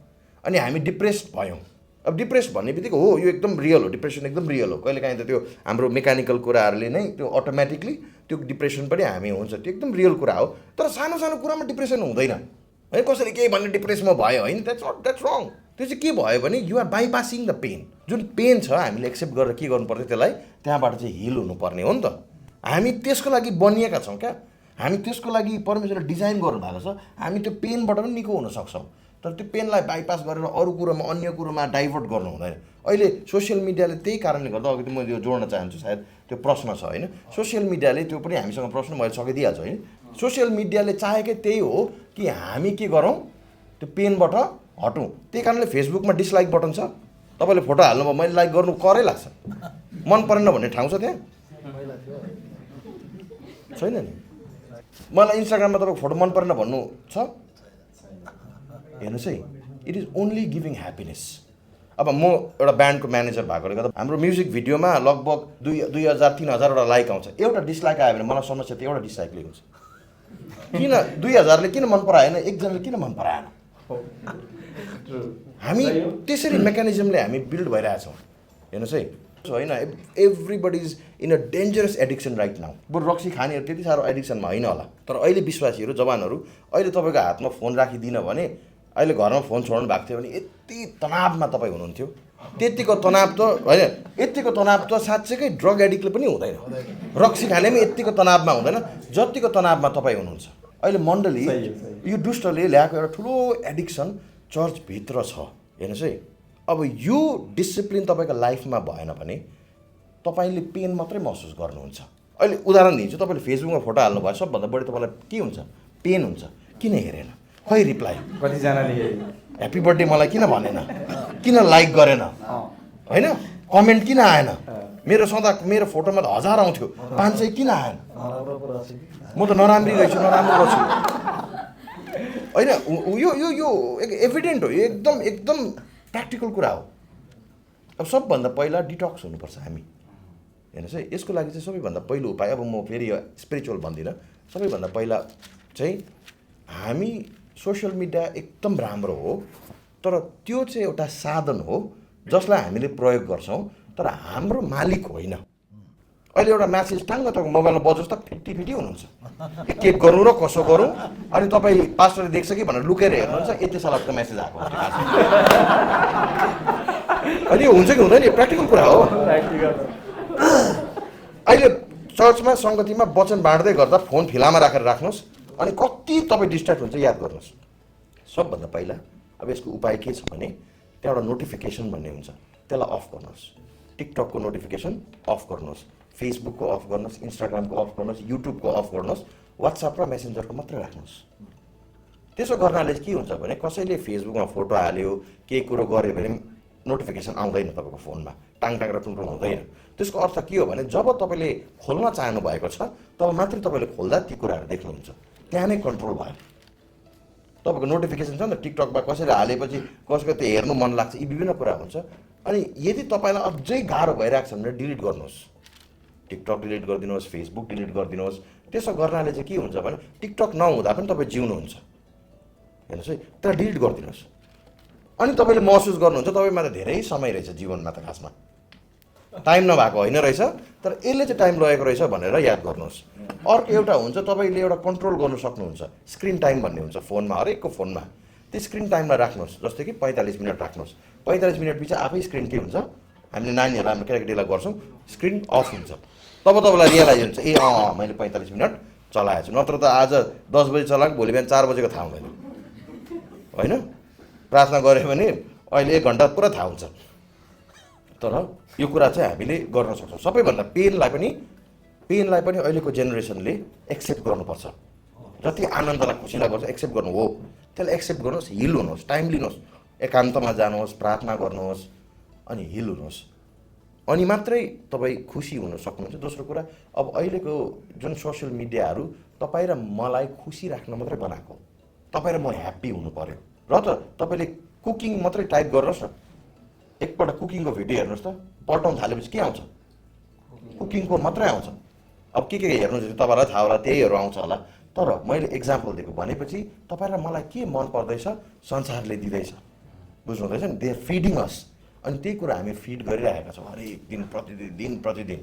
अनि हामी डिप्रेस्ड भयौँ। अब डिप्रेस भन्ने बित्तिकै हो यो एकदम रियल हो, डिप्रेसन एकदम रियल हो। कहिलेकाहीँ त त्यो हाम्रो मेकानिकल कुराहरूले नै त्यो अटोमेटिकली त्यो डिप्रेसन पनि हामी हुन्छ, त्यो एकदम रियल कुरा हो। तर सानो सानो कुरामा डिप्रेसन हुँदैन है, कसैले केही भन्ने डिप्रेसमा भयो होइन, द्याट्स रङ। त्यो चाहिँ के भयो भने यु आर बाइपासिङ द पेन। जुन पेन छ हामीले एक्सेप्ट गरेर के गर्नुपर्छ, त्यसलाई त्यहाँबाट चाहिँ हिल हुनुपर्ने हो नि त। हामी त्यसको लागि बनिएका छौँ क्या, हामी त्यसको लागि परमेश्वरले डिजाइन गर्नुभएको छ। हामी त्यो पेनबाट पनि निको हुन सक्छौँ, तर त्यो पेनलाई बाइपास गरेर अरू कुरोमा अन्य कुरोमा डाइभर्ट गर्नु हुँदैन। अहिले सोसियल मिडियाले त्यही कारणले गर्दा अघि म यो जोड्न चाहन्छु, सायद त्यो प्रश्न छ होइन, सोसियल मिडियाले त्यो पनि हामीसँग प्रश्न मैले सकिदिइहाल्छु होइन। सोसियल मिडियाले चाहेकै त्यही हो कि हामी के गरौँ, त्यो पेनबाट हटौँ। त्यही कारणले फेसबुकमा डिसलाइक बटन छ, तपाईँले फोटो हाल्नुभयो मैले लाइक गर्नु करै लाग्छ, मन परेन भन्ने ठाउँ छ त्यहाँ छैन नि। मलाई इन्स्टाग्राममा तपाईँको फोटो मन परेन भन्नु छ, हेर्नुहोस् है, it is only giving happiness. अब म एउटा ब्यान्डको म्यानेजर भएकोले गर्दा हाम्रो म्युजिक भिडियोमा लगभग 2000-3000वटा लाइक आउँछ, एउटा डिसलाइक आयो भने मलाई समस्या त्यो एउटा डिसलाइकले हुन्छ। किन 2000ले किन मन पराएन, एकजनाले किन मन पराएन? हामी त्यसरी मेकानिजमले हामी बिल्ड भइरहेछौँ। हेर्नुहोस् है, होइन everybody is in a dangerous addiction right now. बरु रक्सी खानेहरू त्यति साह्रो एडिक्सनमा होइन होला, तर अहिले विश्वासीहरू जवानहरू अहिले तपाईँको हातमा फोन राखिदिन भने, अहिले घरमा फोन छोड्नु भएको थियो भने यति तनावमा तपाईँ हुनुहुन्थ्यो। त्यतिको तनाव त होइन, यतिको तनाव त साँच्चैकै ड्रग एडिक्टले पनि हुँदैन, रक्सी खाने पनि यतिको तनावमा हुँदैन जतिको तनावमा तपाईँ हुनुहुन्छ। अहिले मण्डली यो दुष्टले ल्याएको एउटा ठुलो एडिक्सन चर्चभित्र छ। हेर्नुहोस् है, अब यो डिसिप्लिन तपाईँको लाइफमा भएन भने तपाईँले पेन मात्रै महसुस गर्नुहुन्छ। अहिले उदाहरण दिन्छु, तपाईँले फेसबुकमा फोटो हाल्नुभयो, सबभन्दा बढी तपाईँलाई के हुन्छ? पेन हुन्छ। किन हेरेन? खै रिप्लाई कतिजनाले ह्याप्पी बर्थडे मलाई किन भनेन, किन लाइक गरेन, होइन कमेन्ट किन आएन? मेरो सधैँ मेरो फोटोमा त 1000 आउँथ्यो, 500 किन आएन? म त नराम्री रहेछु, नराम्रो गर्छु, होइन? यो यो यो एभिडेन्ट हो, यो एकदम एकदम प्र्याक्टिकल कुरा हो। अब सबभन्दा पहिला डिटक्स हुनुपर्छ हामी, हेर्नुहोस् है। यसको लागि चाहिँ सबैभन्दा पहिलो उपाय, अब म फेरि यो स्पिरिचुअल भन्दिनँ, सबैभन्दा पहिला चाहिँ हामी सोसियल मिडिया एकदम राम्रो हो, तर त्यो चाहिँ एउटा साधन हो जसलाई हामीले प्रयोग गर्छौँ, तर हाम्रो मालिक होइन। अहिले एउटा म्यासेज टाङ्ग तपाईँको मोबाइलमा बजोस् त फिटी हुनुहुन्छ, के गरौँ र कसो गरौँ, अनि तपाईँ पास्टरले देख्छ कि भनेर लुकेर हेर्नुहुन्छ, यति सालको म्यासेज आएको अनि यो हुन्छ कि हुँदैन? यो प्र्याक्टिकल कुरा हो। अहिले चर्चमा सङ्गतिमा वचन बाँड्दै गर्दा फोन फिलामा राखेर राख्नुहोस्, अनि कति तपाईँ डिस्ट्र्याक्ट हुन्छ याद गर्नुहोस्। सबभन्दा पहिला अब यसको उपाय के छ भने, त्यहाँ एउटा नोटिफिकेसन भन्ने हुन्छ, त्यसलाई अफ गर्नुहोस्। टिकटकको नोटिफिकेसन अफ गर्नुहोस्, फेसबुकको अफ गर्नुहोस्, इन्स्टाग्रामको अफ गर्नुहोस्, युट्युबको अफ गर्नुहोस्, वाट्सएप र मेसेन्जरको मात्रै राख्नुहोस्। त्यसो गर्नाले के हुन्छ भने, कसैले फेसबुकमा फोटो हाल्यो, केही कुरो गऱ्यो भने नोटिफिकेसन आउँदैन तपाईँको फोनमा, टाङटाङ र टुङटुङ हुँदैन। त्यसको अर्थ के हो भने, जब तपाईँले खोल्न चाहनु भएको छ तब मात्रै तपाईँले खोल्दा ती कुराहरू देख्नुहुन्छ, त्यहाँ नै कन्ट्रोल भयो। तपाईँको नोटिफिकेसन छ नि त, टिकटकमा कसैले हालेपछि कसैको त्यो हेर्नु मन लाग्छ, यी विभिन्न कुरा हुन्छ। अनि यदि तपाईँलाई अझै गाह्रो भइरहेको छ भने डिलिट गर्नुहोस्, टिकटक डिलिट गरिदिनुहोस्, फेसबुक डिलिट गरिदिनुहोस्। त्यसो गर्नाले चाहिँ के हुन्छ भने, टिकटक नहुँदा पनि तपाईँ जिउनुहुन्छ, हेर्नुहोस् है, त्यसलाई डिलिट गरिदिनुहोस्। अनि तपाईँले महसुस गर्नुहुन्छ तपाईँमा त धेरै समय रहेछ जीवनमा, त खासमा टाइम नभएको होइन रहेछ, तर यसले चाहिँ टाइम लगेको रहेछ भनेर याद गर्नुहोस्। अर्को एउटा हुन्छ, तपाईँले एउटा कन्ट्रोल गर्नु सक्नुहुन्छ, स्क्रिन टाइम भन्ने हुन्छ फोनमा, हरेकको फोनमा। त्यो स्क्रिन टाइममा राख्नुहोस्, जस्तै कि 45 मिनट राख्नुहोस्। 45 मिनट पछि आफै स्क्रिन के हुन्छ, हामीले नानीहरूलाई हाम्रो केटाकेटीलाई गर्छौँ, स्क्रिन अफ हुन्छ। तब तपाईँलाई रियलाइज हुन्छ, ए मैले 45 मिनट चलाएछु, नत्र त आज 10 बजी चलाएको भोलि बिहान 4 बजेको थाहा हुँदैन, होइन? प्रार्थना गऱ्यो भने अहिले 1 घन्टा पुरा थाहा हुन्छ। तर यो कुरा चाहिँ हामीले गर्न सक्छौँ। सबैभन्दा पेनलाई पनि अहिलेको जेनेरेसनले एक्सेप्ट गर्नुपर्छ। जति आनन्दलाई खुसीलाई गर्छ एक्सेप्ट गर्नु हो, त्यसलाई एक्सेप्ट गर्नुहोस्, हिल हुनुहोस्, टाइम लिनुहोस्, एकान्तमा जानुहोस्, प्रार्थना गर्नुहोस्, अनि हिल हुनुहोस्, अनि मात्रै तपाईँ खुसी हुन सक्नुहुन्छ। दोस्रो कुरा, अब अहिलेको जुन सोसियल मिडियाहरू तपाईँ र मलाई खुसी राख्न मात्रै बनाएको, तपाईँ र म ह्याप्पी हुनु पऱ्यो। र त तपाईँले कुकिङ मात्रै टाइप गर्नुहोस् न, एकपल्ट कुकिङको भिडियो हेर्नुहोस् त, पल्टाउनु थालेपछि के आउँछ? कुकिङको मात्रै आउँछ। अब के हेर्नुहुन्छ तपाईँलाई थाहा होला, त्यहीहरू आउँछ होला। तर मैले एक्जाम्पल दिएको भनेपछि तपाईँ र मलाई के मन पर्दैछ संसारले दिँदैछ, बुझ्नुहुँदैछ नि? दे आर फिडिङ अस, अनि त्यही कुरा हामी फिड गरिरहेका छौँ हरेक दिन प्रतिदिन।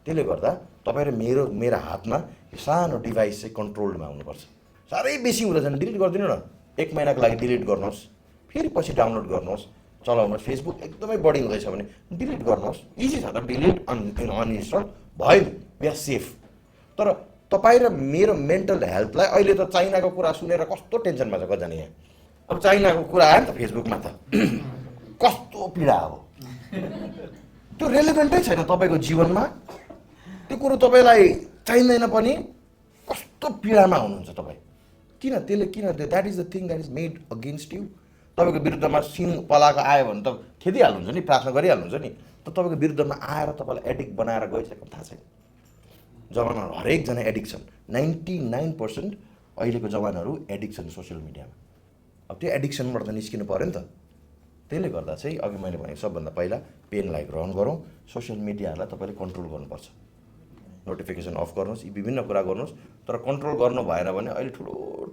त्यसले गर्दा तपाईँ र मेरो हातमा सानो डिभाइस चाहिँ कन्ट्रोल्डमा हुनुपर्छ। साह्रै बेसी हुँदैछ भने डिलिट गरिदिनु न, 1 महिनाको लागि डिलिट गर्नुहोस्, फेरि पछि डाउनलोड गर्नुहोस्, चलाउनुहोस्। फेसबुक एकदमै बढी हुँदैछ भने डिलिट गर्नुहोस्, इजी छ त, डिलिट अनइन्स्टल भयो, वी आर सेफ। तर तपाईँ र मेरो मेन्टल हेल्थलाई अहिले त चाइनाको कुरा सुनेर कस्तो टेन्सनमा छ कजना यहाँ। अब चाइनाको कुरा आयो नि त फेसबुकमा, त कस्तो पीडा हो, त्यो रेलेभेन्टै छैन तपाईँको जीवनमा, त्यो कुरो तपाईँलाई चाहिँदैन पनि, कस्तो पीडामा हुनुहुन्छ तपाईँ। किन that is the thing that is made against you. तपाईँको विरुद्धमा सिङ पलाएको आयो भने त खेदिहाल्नुहुन्छ नि, प्रार्थना गरिहाल्नुहुन्छ नि, त तपाईँको विरुद्धमा आएर तपाईँलाई एडिक्ट बनाएर गइसकेको थाहा छैन। जवानहरू हरेकजना एडिक्ट छन्, 99% अहिलेको जवानहरू एडिक्ट छन् सोसियल मिडियामा। अब त्यो एडिक्सनबाट त निस्किनु पऱ्यो नि त। त्यसले गर्दा चाहिँ अघि मैले भनेको सबभन्दा पहिला पेनलाई ग्रहण गरौँ, सोसियल मिडियाहरूलाई तपाईँले कन्ट्रोल गर्नुपर्छ, नोटिफिकेसन अफ गर्नुहोस्, यी विभिन्न कुरा गर्नुहोस्। तर कन्ट्रोल गर्नु भएन भने अहिले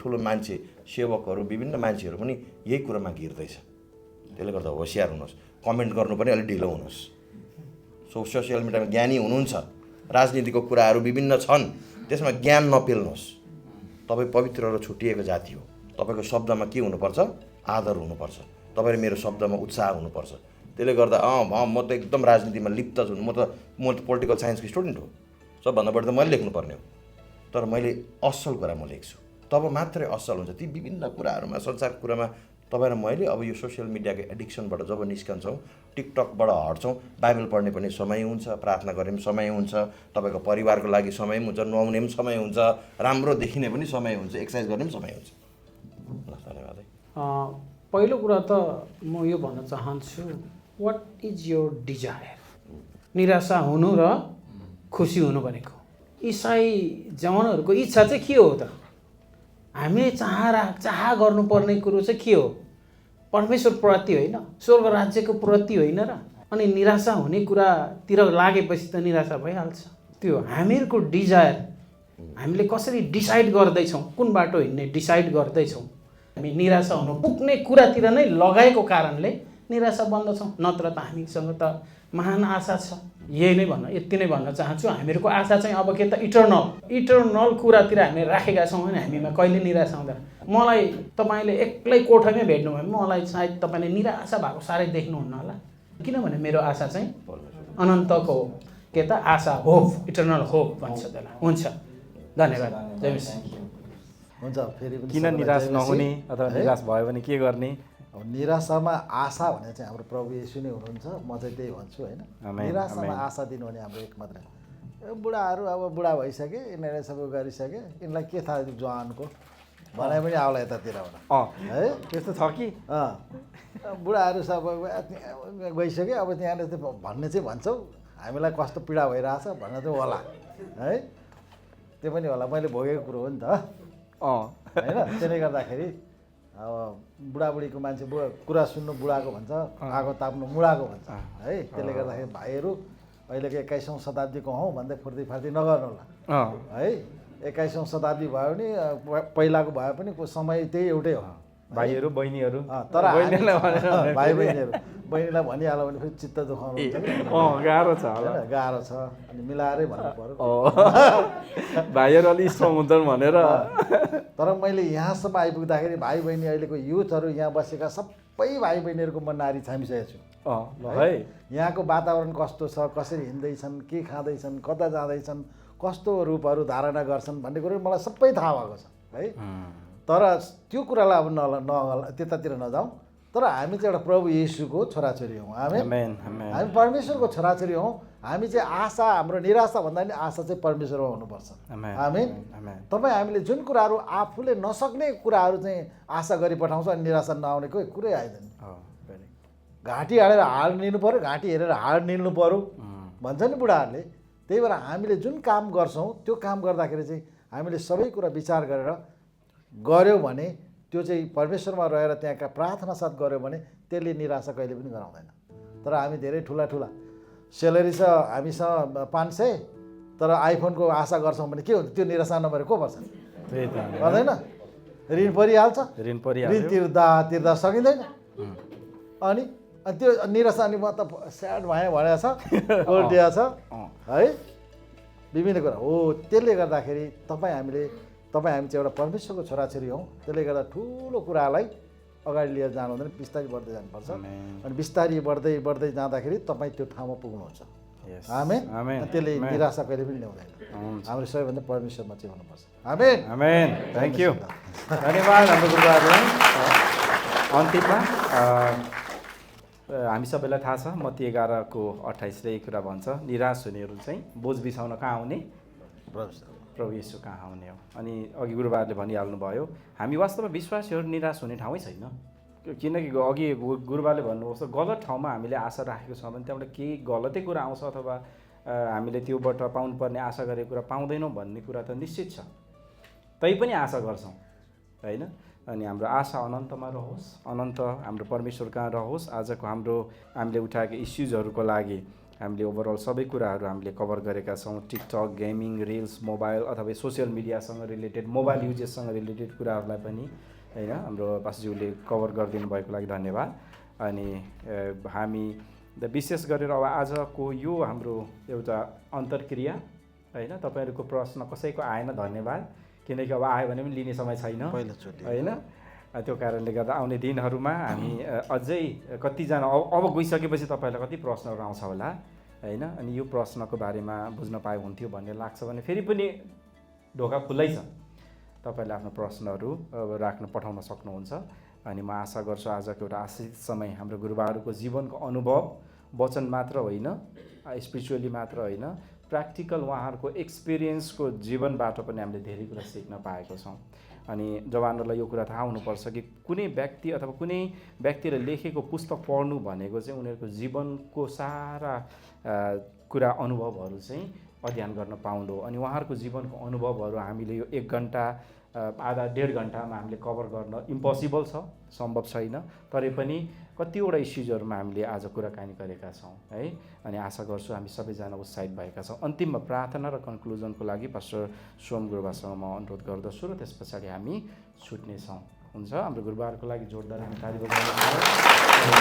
ठुलो मान्छे, सेवकहरू, विभिन्न मान्छेहरू पनि यही कुरामा घिर्दैछ। त्यसले गर्दा होसियार हुनुहोस्, कमेन्ट गर्नु पनि अलिक ढिलो हुनुहोस्। सोसियल मिडियामा ज्ञानी हुनुहुन्छ, राजनीतिको कुराहरू विभिन्न छन्, त्यसमा ज्ञान नपेल्नुहोस्। तपाईँ पवित्र र छुटिएको जाति हो, तपाईँको शब्दमा के हुनुपर्छ? आदर हुनुपर्छ, तपाईँ मेरो शब्दमा उत्साह हुनुपर्छ। त्यसले गर्दा म त एकदम राजनीतिमा लिप्त छु, म त पोलिटिकल साइन्सको स्टुडेन्ट हो, सबभन्दा बढी त मैले लेख्नुपर्ने हो, तर मैले असल कुरा म लेख्छु, तब मात्रै असल हुन्छ। ती विभिन्न कुराहरूमा, संसारको कुरामा तपाईँ र मैले अब यो सोसियल मिडियाको एडिक्सनबाट जब निस्कन्छौँ, टिकटकबाट हट्छौँ, बाइबल पढ्ने पनि समय हुन्छ, प्रार्थना गर्ने पनि समय हुन्छ, तपाईँको परिवारको लागि समय पनि हुन्छ, नुहाउने पनि समय हुन्छ, राम्रो देखिने पनि समय हुन्छ, एक्सर्साइज गर्ने पनि समय हुन्छ। ल, धन्यवाद है। पहिलो कुरा त म यो भन्न चाहन्छु, वाट इज योर डिजायर? निराशा हुनु र खुसी हुनु भनेको इसाई जवानहरूको इच्छा चाहिँ के हो त? हामीले चाह गर्नुपर्ने कुरो चाहिँ के हो? परमेश्वर प्रति होइन, स्वर्ग राज्यको प्रति होइन र? अनि निराशा हुने कुरातिर लागेपछि त निराशा भइहाल्छ। त्यो हामीहरूको डिजायर, हामीले कसरी डिसाइड गर्दैछौँ, कुन बाटो हिँड्ने डिसाइड गर्दैछौँ, हामी निराशा हुनु पुग्ने कुरातिर नै लगाएको कारणले निराशा बन्दछौँ। नत्र त हामीसँग त महान आशा छ। यही नै यति नै भन्न चाहन्छु। हामीहरूको आशा चाहिँ अब के त इटर्नल कुरातिर हामीले राखेका छौँ भने हामीमा कहिले निराशा हुँदैन। मलाई तपाईँले एक्लै कोठामै भेट्नु भयो भने मलाई सायद तपाईँले निराशा भएको साह्रै देख्नुहुन्न होला, किनभने मेरो आशा चाहिँ अनन्तको हो। के त आशा, होप, इटर्नल होप भन्छ त्यसलाई। हुन्छ, धन्यवाद। जय मसिह। हुन्छ, फेरि पनि किन निराश नहुने अथवा निराश भयो भने के गर्ने? अब निराशामा आशा भने चाहिँ हाम्रो प्रभु येशू नै हुनुहुन्छ। म चाहिँ त्यही भन्छु होइन। निराशामा आशा दिनु भने हाम्रो एक मात्र बुढाहरू अब बुढा भइसके, यिनीहरूले सबै गरिसके, यिनीलाई के थाहा जवानको भनाइ पनि आउला यतातिरबाट है। त्यस्तो छ कि बुढाहरू सब गइसक्यो, अब त्यहाँले चाहिँ भन्ने चाहिँ भन्छौ, हामीलाई कस्तो पीडा भइरहेछ भन्ने चाहिँ होला है। त्यो पनि होला, मैले भोगेको कुरो हो नि त होइन। त्यसले गर्दाखेरि अब बुढाबुढीको मान्छे कुरा सुन्नु बुढाको भन्छ, आगो ताप्नु मुढाको भन्छ है। त्यसले गर्दाखेरि भाइहरू अहिलेको 21औँ शताब्दीको हौँ भन्दै फुर्ती फार्ती नगर्नु होला है। 21औँ शताब्दी भयो भने पहिलाको भए पनि समय त्यही एउटै हो। भाइहरू बहिनीहरू, तर भाइ बहिनीहरू, बहिनीलाई भनिहाल्यो भने फेरि चित्त दुखाउनु हुन्छ, गाह्रो छ, गाह्रो छ। अनि मिलाएरै भन्नु पर्यो। भाइहरू अलिक स्ट्रङ हुन्छन् भनेर। तर मैले यहाँसम्म आइपुग्दाखेरि भाइ बहिनी अहिलेको युथहरू यहाँ बसेका सबै भाइ बहिनीहरूको म नारी छामिसकेको छु है। यहाँको वातावरण कस्तो छ, कसरी हिँड्दैछन्, के खाँदैछन्, कता जाँदैछन्, कस्तो रूपहरू धारणा गर्छन् भन्ने कुरो मलाई सबै थाहा भएको छ है। तर त्यो कुरालाई अब त्यतातिर नजाउँ। तर हामी चाहिँ एउटा प्रभु येशूको छोराछोरी हौँ। हामी परमेश्वरको छोराछोरी हौँ। हामी चाहिँ आशा, हाम्रो निराशा भन्दा पनि आशा चाहिँ परमेश्वरमा हुनुपर्छ। आमेन। तपाईँ हामीले जुन कुराहरू आफूले नसक्ने कुराहरू चाहिँ आशा गरिपठाउँछ अनि निराशा नआउने कोही कुरै आइदैन। घाँटी हालेर हाड निल्नु पऱ्यो, घाँटी हेरेर हाड निल्नु पऱ्यो भन्छ नि बुढाहरूले। त्यही भएर हामीले जुन काम गर्छौँ त्यो काम गर्दाखेरि चाहिँ हामीले सबै कुरा विचार गरेर गऱ्यौँ भने, त्यो चाहिँ परमेश्वरमा रहेर त्यहाँका प्रार्थना साथ गऱ्यौँ भने त्यसले निराशा कहिले पनि गराउँदैन। तर हामी धेरै ठुला सेलेरी छ हामीसँग 500, तर आइफोनको आशा गर्छौँ भने के हुन्छ? त्यो निराशा नभएर को पर्छ? गर्दैन। ऋण परिहाल्छ, ऋण तिर्दा सकिँदैन। अनि त्यो निराशा, अनि म त स्याड भएँ भनेको छ, कोल्टिया छ है, विभिन्न कुरा हो। त्यसले गर्दाखेरि हामी चाहिँ एउटा परमेश्वरको छोराछोरी हौँ। त्यसले गर्दा ठुलो कुरालाई अगाडि लिएर जानु हुँदैन, बिस्तारै बढ्दै जानुपर्छ। अनि बिस्तारै बढ्दै जाँदाखेरि तपाईँ त्यो ठाउँमा पुग्नुहुन्छ। आमेन। त्यसले निराशा कहिले पनि ल्याउँदैन। हाम्रो सबैभन्दा परमेश्वरमा चाहिँ हुनुपर्छ। आमेन। आमेन। थ्याङ्क यू, धन्यवाद हाम्रो गुरुबाहरूलाई। अन्तिममा हामी सबैलाई थाहा छ मत्ती 11:28 यही कुरा भन्छ, निराश हुनेहरू चाहिँ बोझ बिसाउन कहाँ आउने? प्रभु येशू कहाँ आउने हो। अनि अघि गुरुबाहरूले भनिहाल्नु भयो, हामी वास्तवमा विश्वासीहरू निराश हुने ठाउँै छैन। किनकि अघि गुरुबाले भन्नुभएको छ गलत ठाउँमा हामीले आशा राखेको छ भने त्यहाँबाट केही गलतै कुरा आउँछ अथवा हामीले त्योबाट पाउनुपर्ने आशा गरेको कुरा पाउँदैनौँ भन्ने कुरा त निश्चित छ। तैपनि आशा गर्छौँ होइन। अनि हाम्रो आशा अनन्तमा रहोस्, अनन्त हाम्रो परमेश्वर कहाँ रहोस्। आजको हामीले उठाएका इस्युजहरूको लागि हामीले ओभरअल सबै कुराहरू हामीले कभर गरेका छौँ। टिकटक, गेमिङ, रिल्स, मोबाइल अथवा सोसियल मिडियासँग रिलेटेड, मोबाइल युजेससँग रिलेटेड कुराहरूलाई पनि होइन हाम्रो पास्टरज्यूले कभर गरिदिनु भएको लागि धन्यवाद। अनि हामी विशेष गरेर अब आजको यो हाम्रो एउटा अन्तर्क्रिया होइन, तपाईँहरूको प्रश्न कसैको आएन धन्यवाद, किनकि अब आयो भने पनि लिने समय छैन होइन। त्यो कारणले गर्दा आउने दिनहरूमा हामी अझै कतिजना अब गइसकेपछि तपाईँहरूलाई कति प्रश्नहरू आउँछ होला होइन। अनि यो प्रश्नको बारेमा बुझ्न पाए हुन्थ्यो भन्ने लाग्छ भने फेरि पनि ढोका खुल्लै छ, तपाईँहरूले आफ्नो प्रश्नहरू राख्न पठाउन सक्नुहुन्छ। अनि म आशा गर्छु आजको एउटा आशिष समय हाम्रो गुरुबाहरूको जीवनको अनुभव वचन मात्र होइन, स्पिरिचुअली मात्र होइन, प्र्याक्टिकल उहाँहरूको एक्सपिरियन्सको जीवनबाट पनि हामीले धेरै कुरा सिक्न पाएको छौँ। अनि जवानहरूलाई यो कुरा थाहा हुनुपर्छ कि कुनै व्यक्ति अथवा कुनै व्यक्तिले लेखेको पुस्तक पढ्नु भनेको चाहिँ उनीहरूको जीवनको सारा कुरा अनुभवहरू चाहिँ अध्ययन गर्न पाउनु हो। अनि उहाँहरूको जीवनको अनुभवहरू हामीले यो 1 घन्टा आधा 1.5 घन्टामा हामीले कभर गर्न इम्पोसिबल छ, सम्भव छैन। तरै पनि कतिवटा इस्युजहरूमा हामीले आज कुराकानी गरेका छौँ है। अनि आशा गर्छु हामी सबैजना उत्साहित भएका छौँ। अन्तिममा प्रार्थना र कन्क्लुजनको लागि पास्टर सोम गुरुबासँग म अनुरोध गर्दछु र त्यस पछाडि हामी छुट्नेछौँ। हुन्छ, हाम्रो गुरुबाहरूको लागि जोरदार हामी ताली बजाउनु।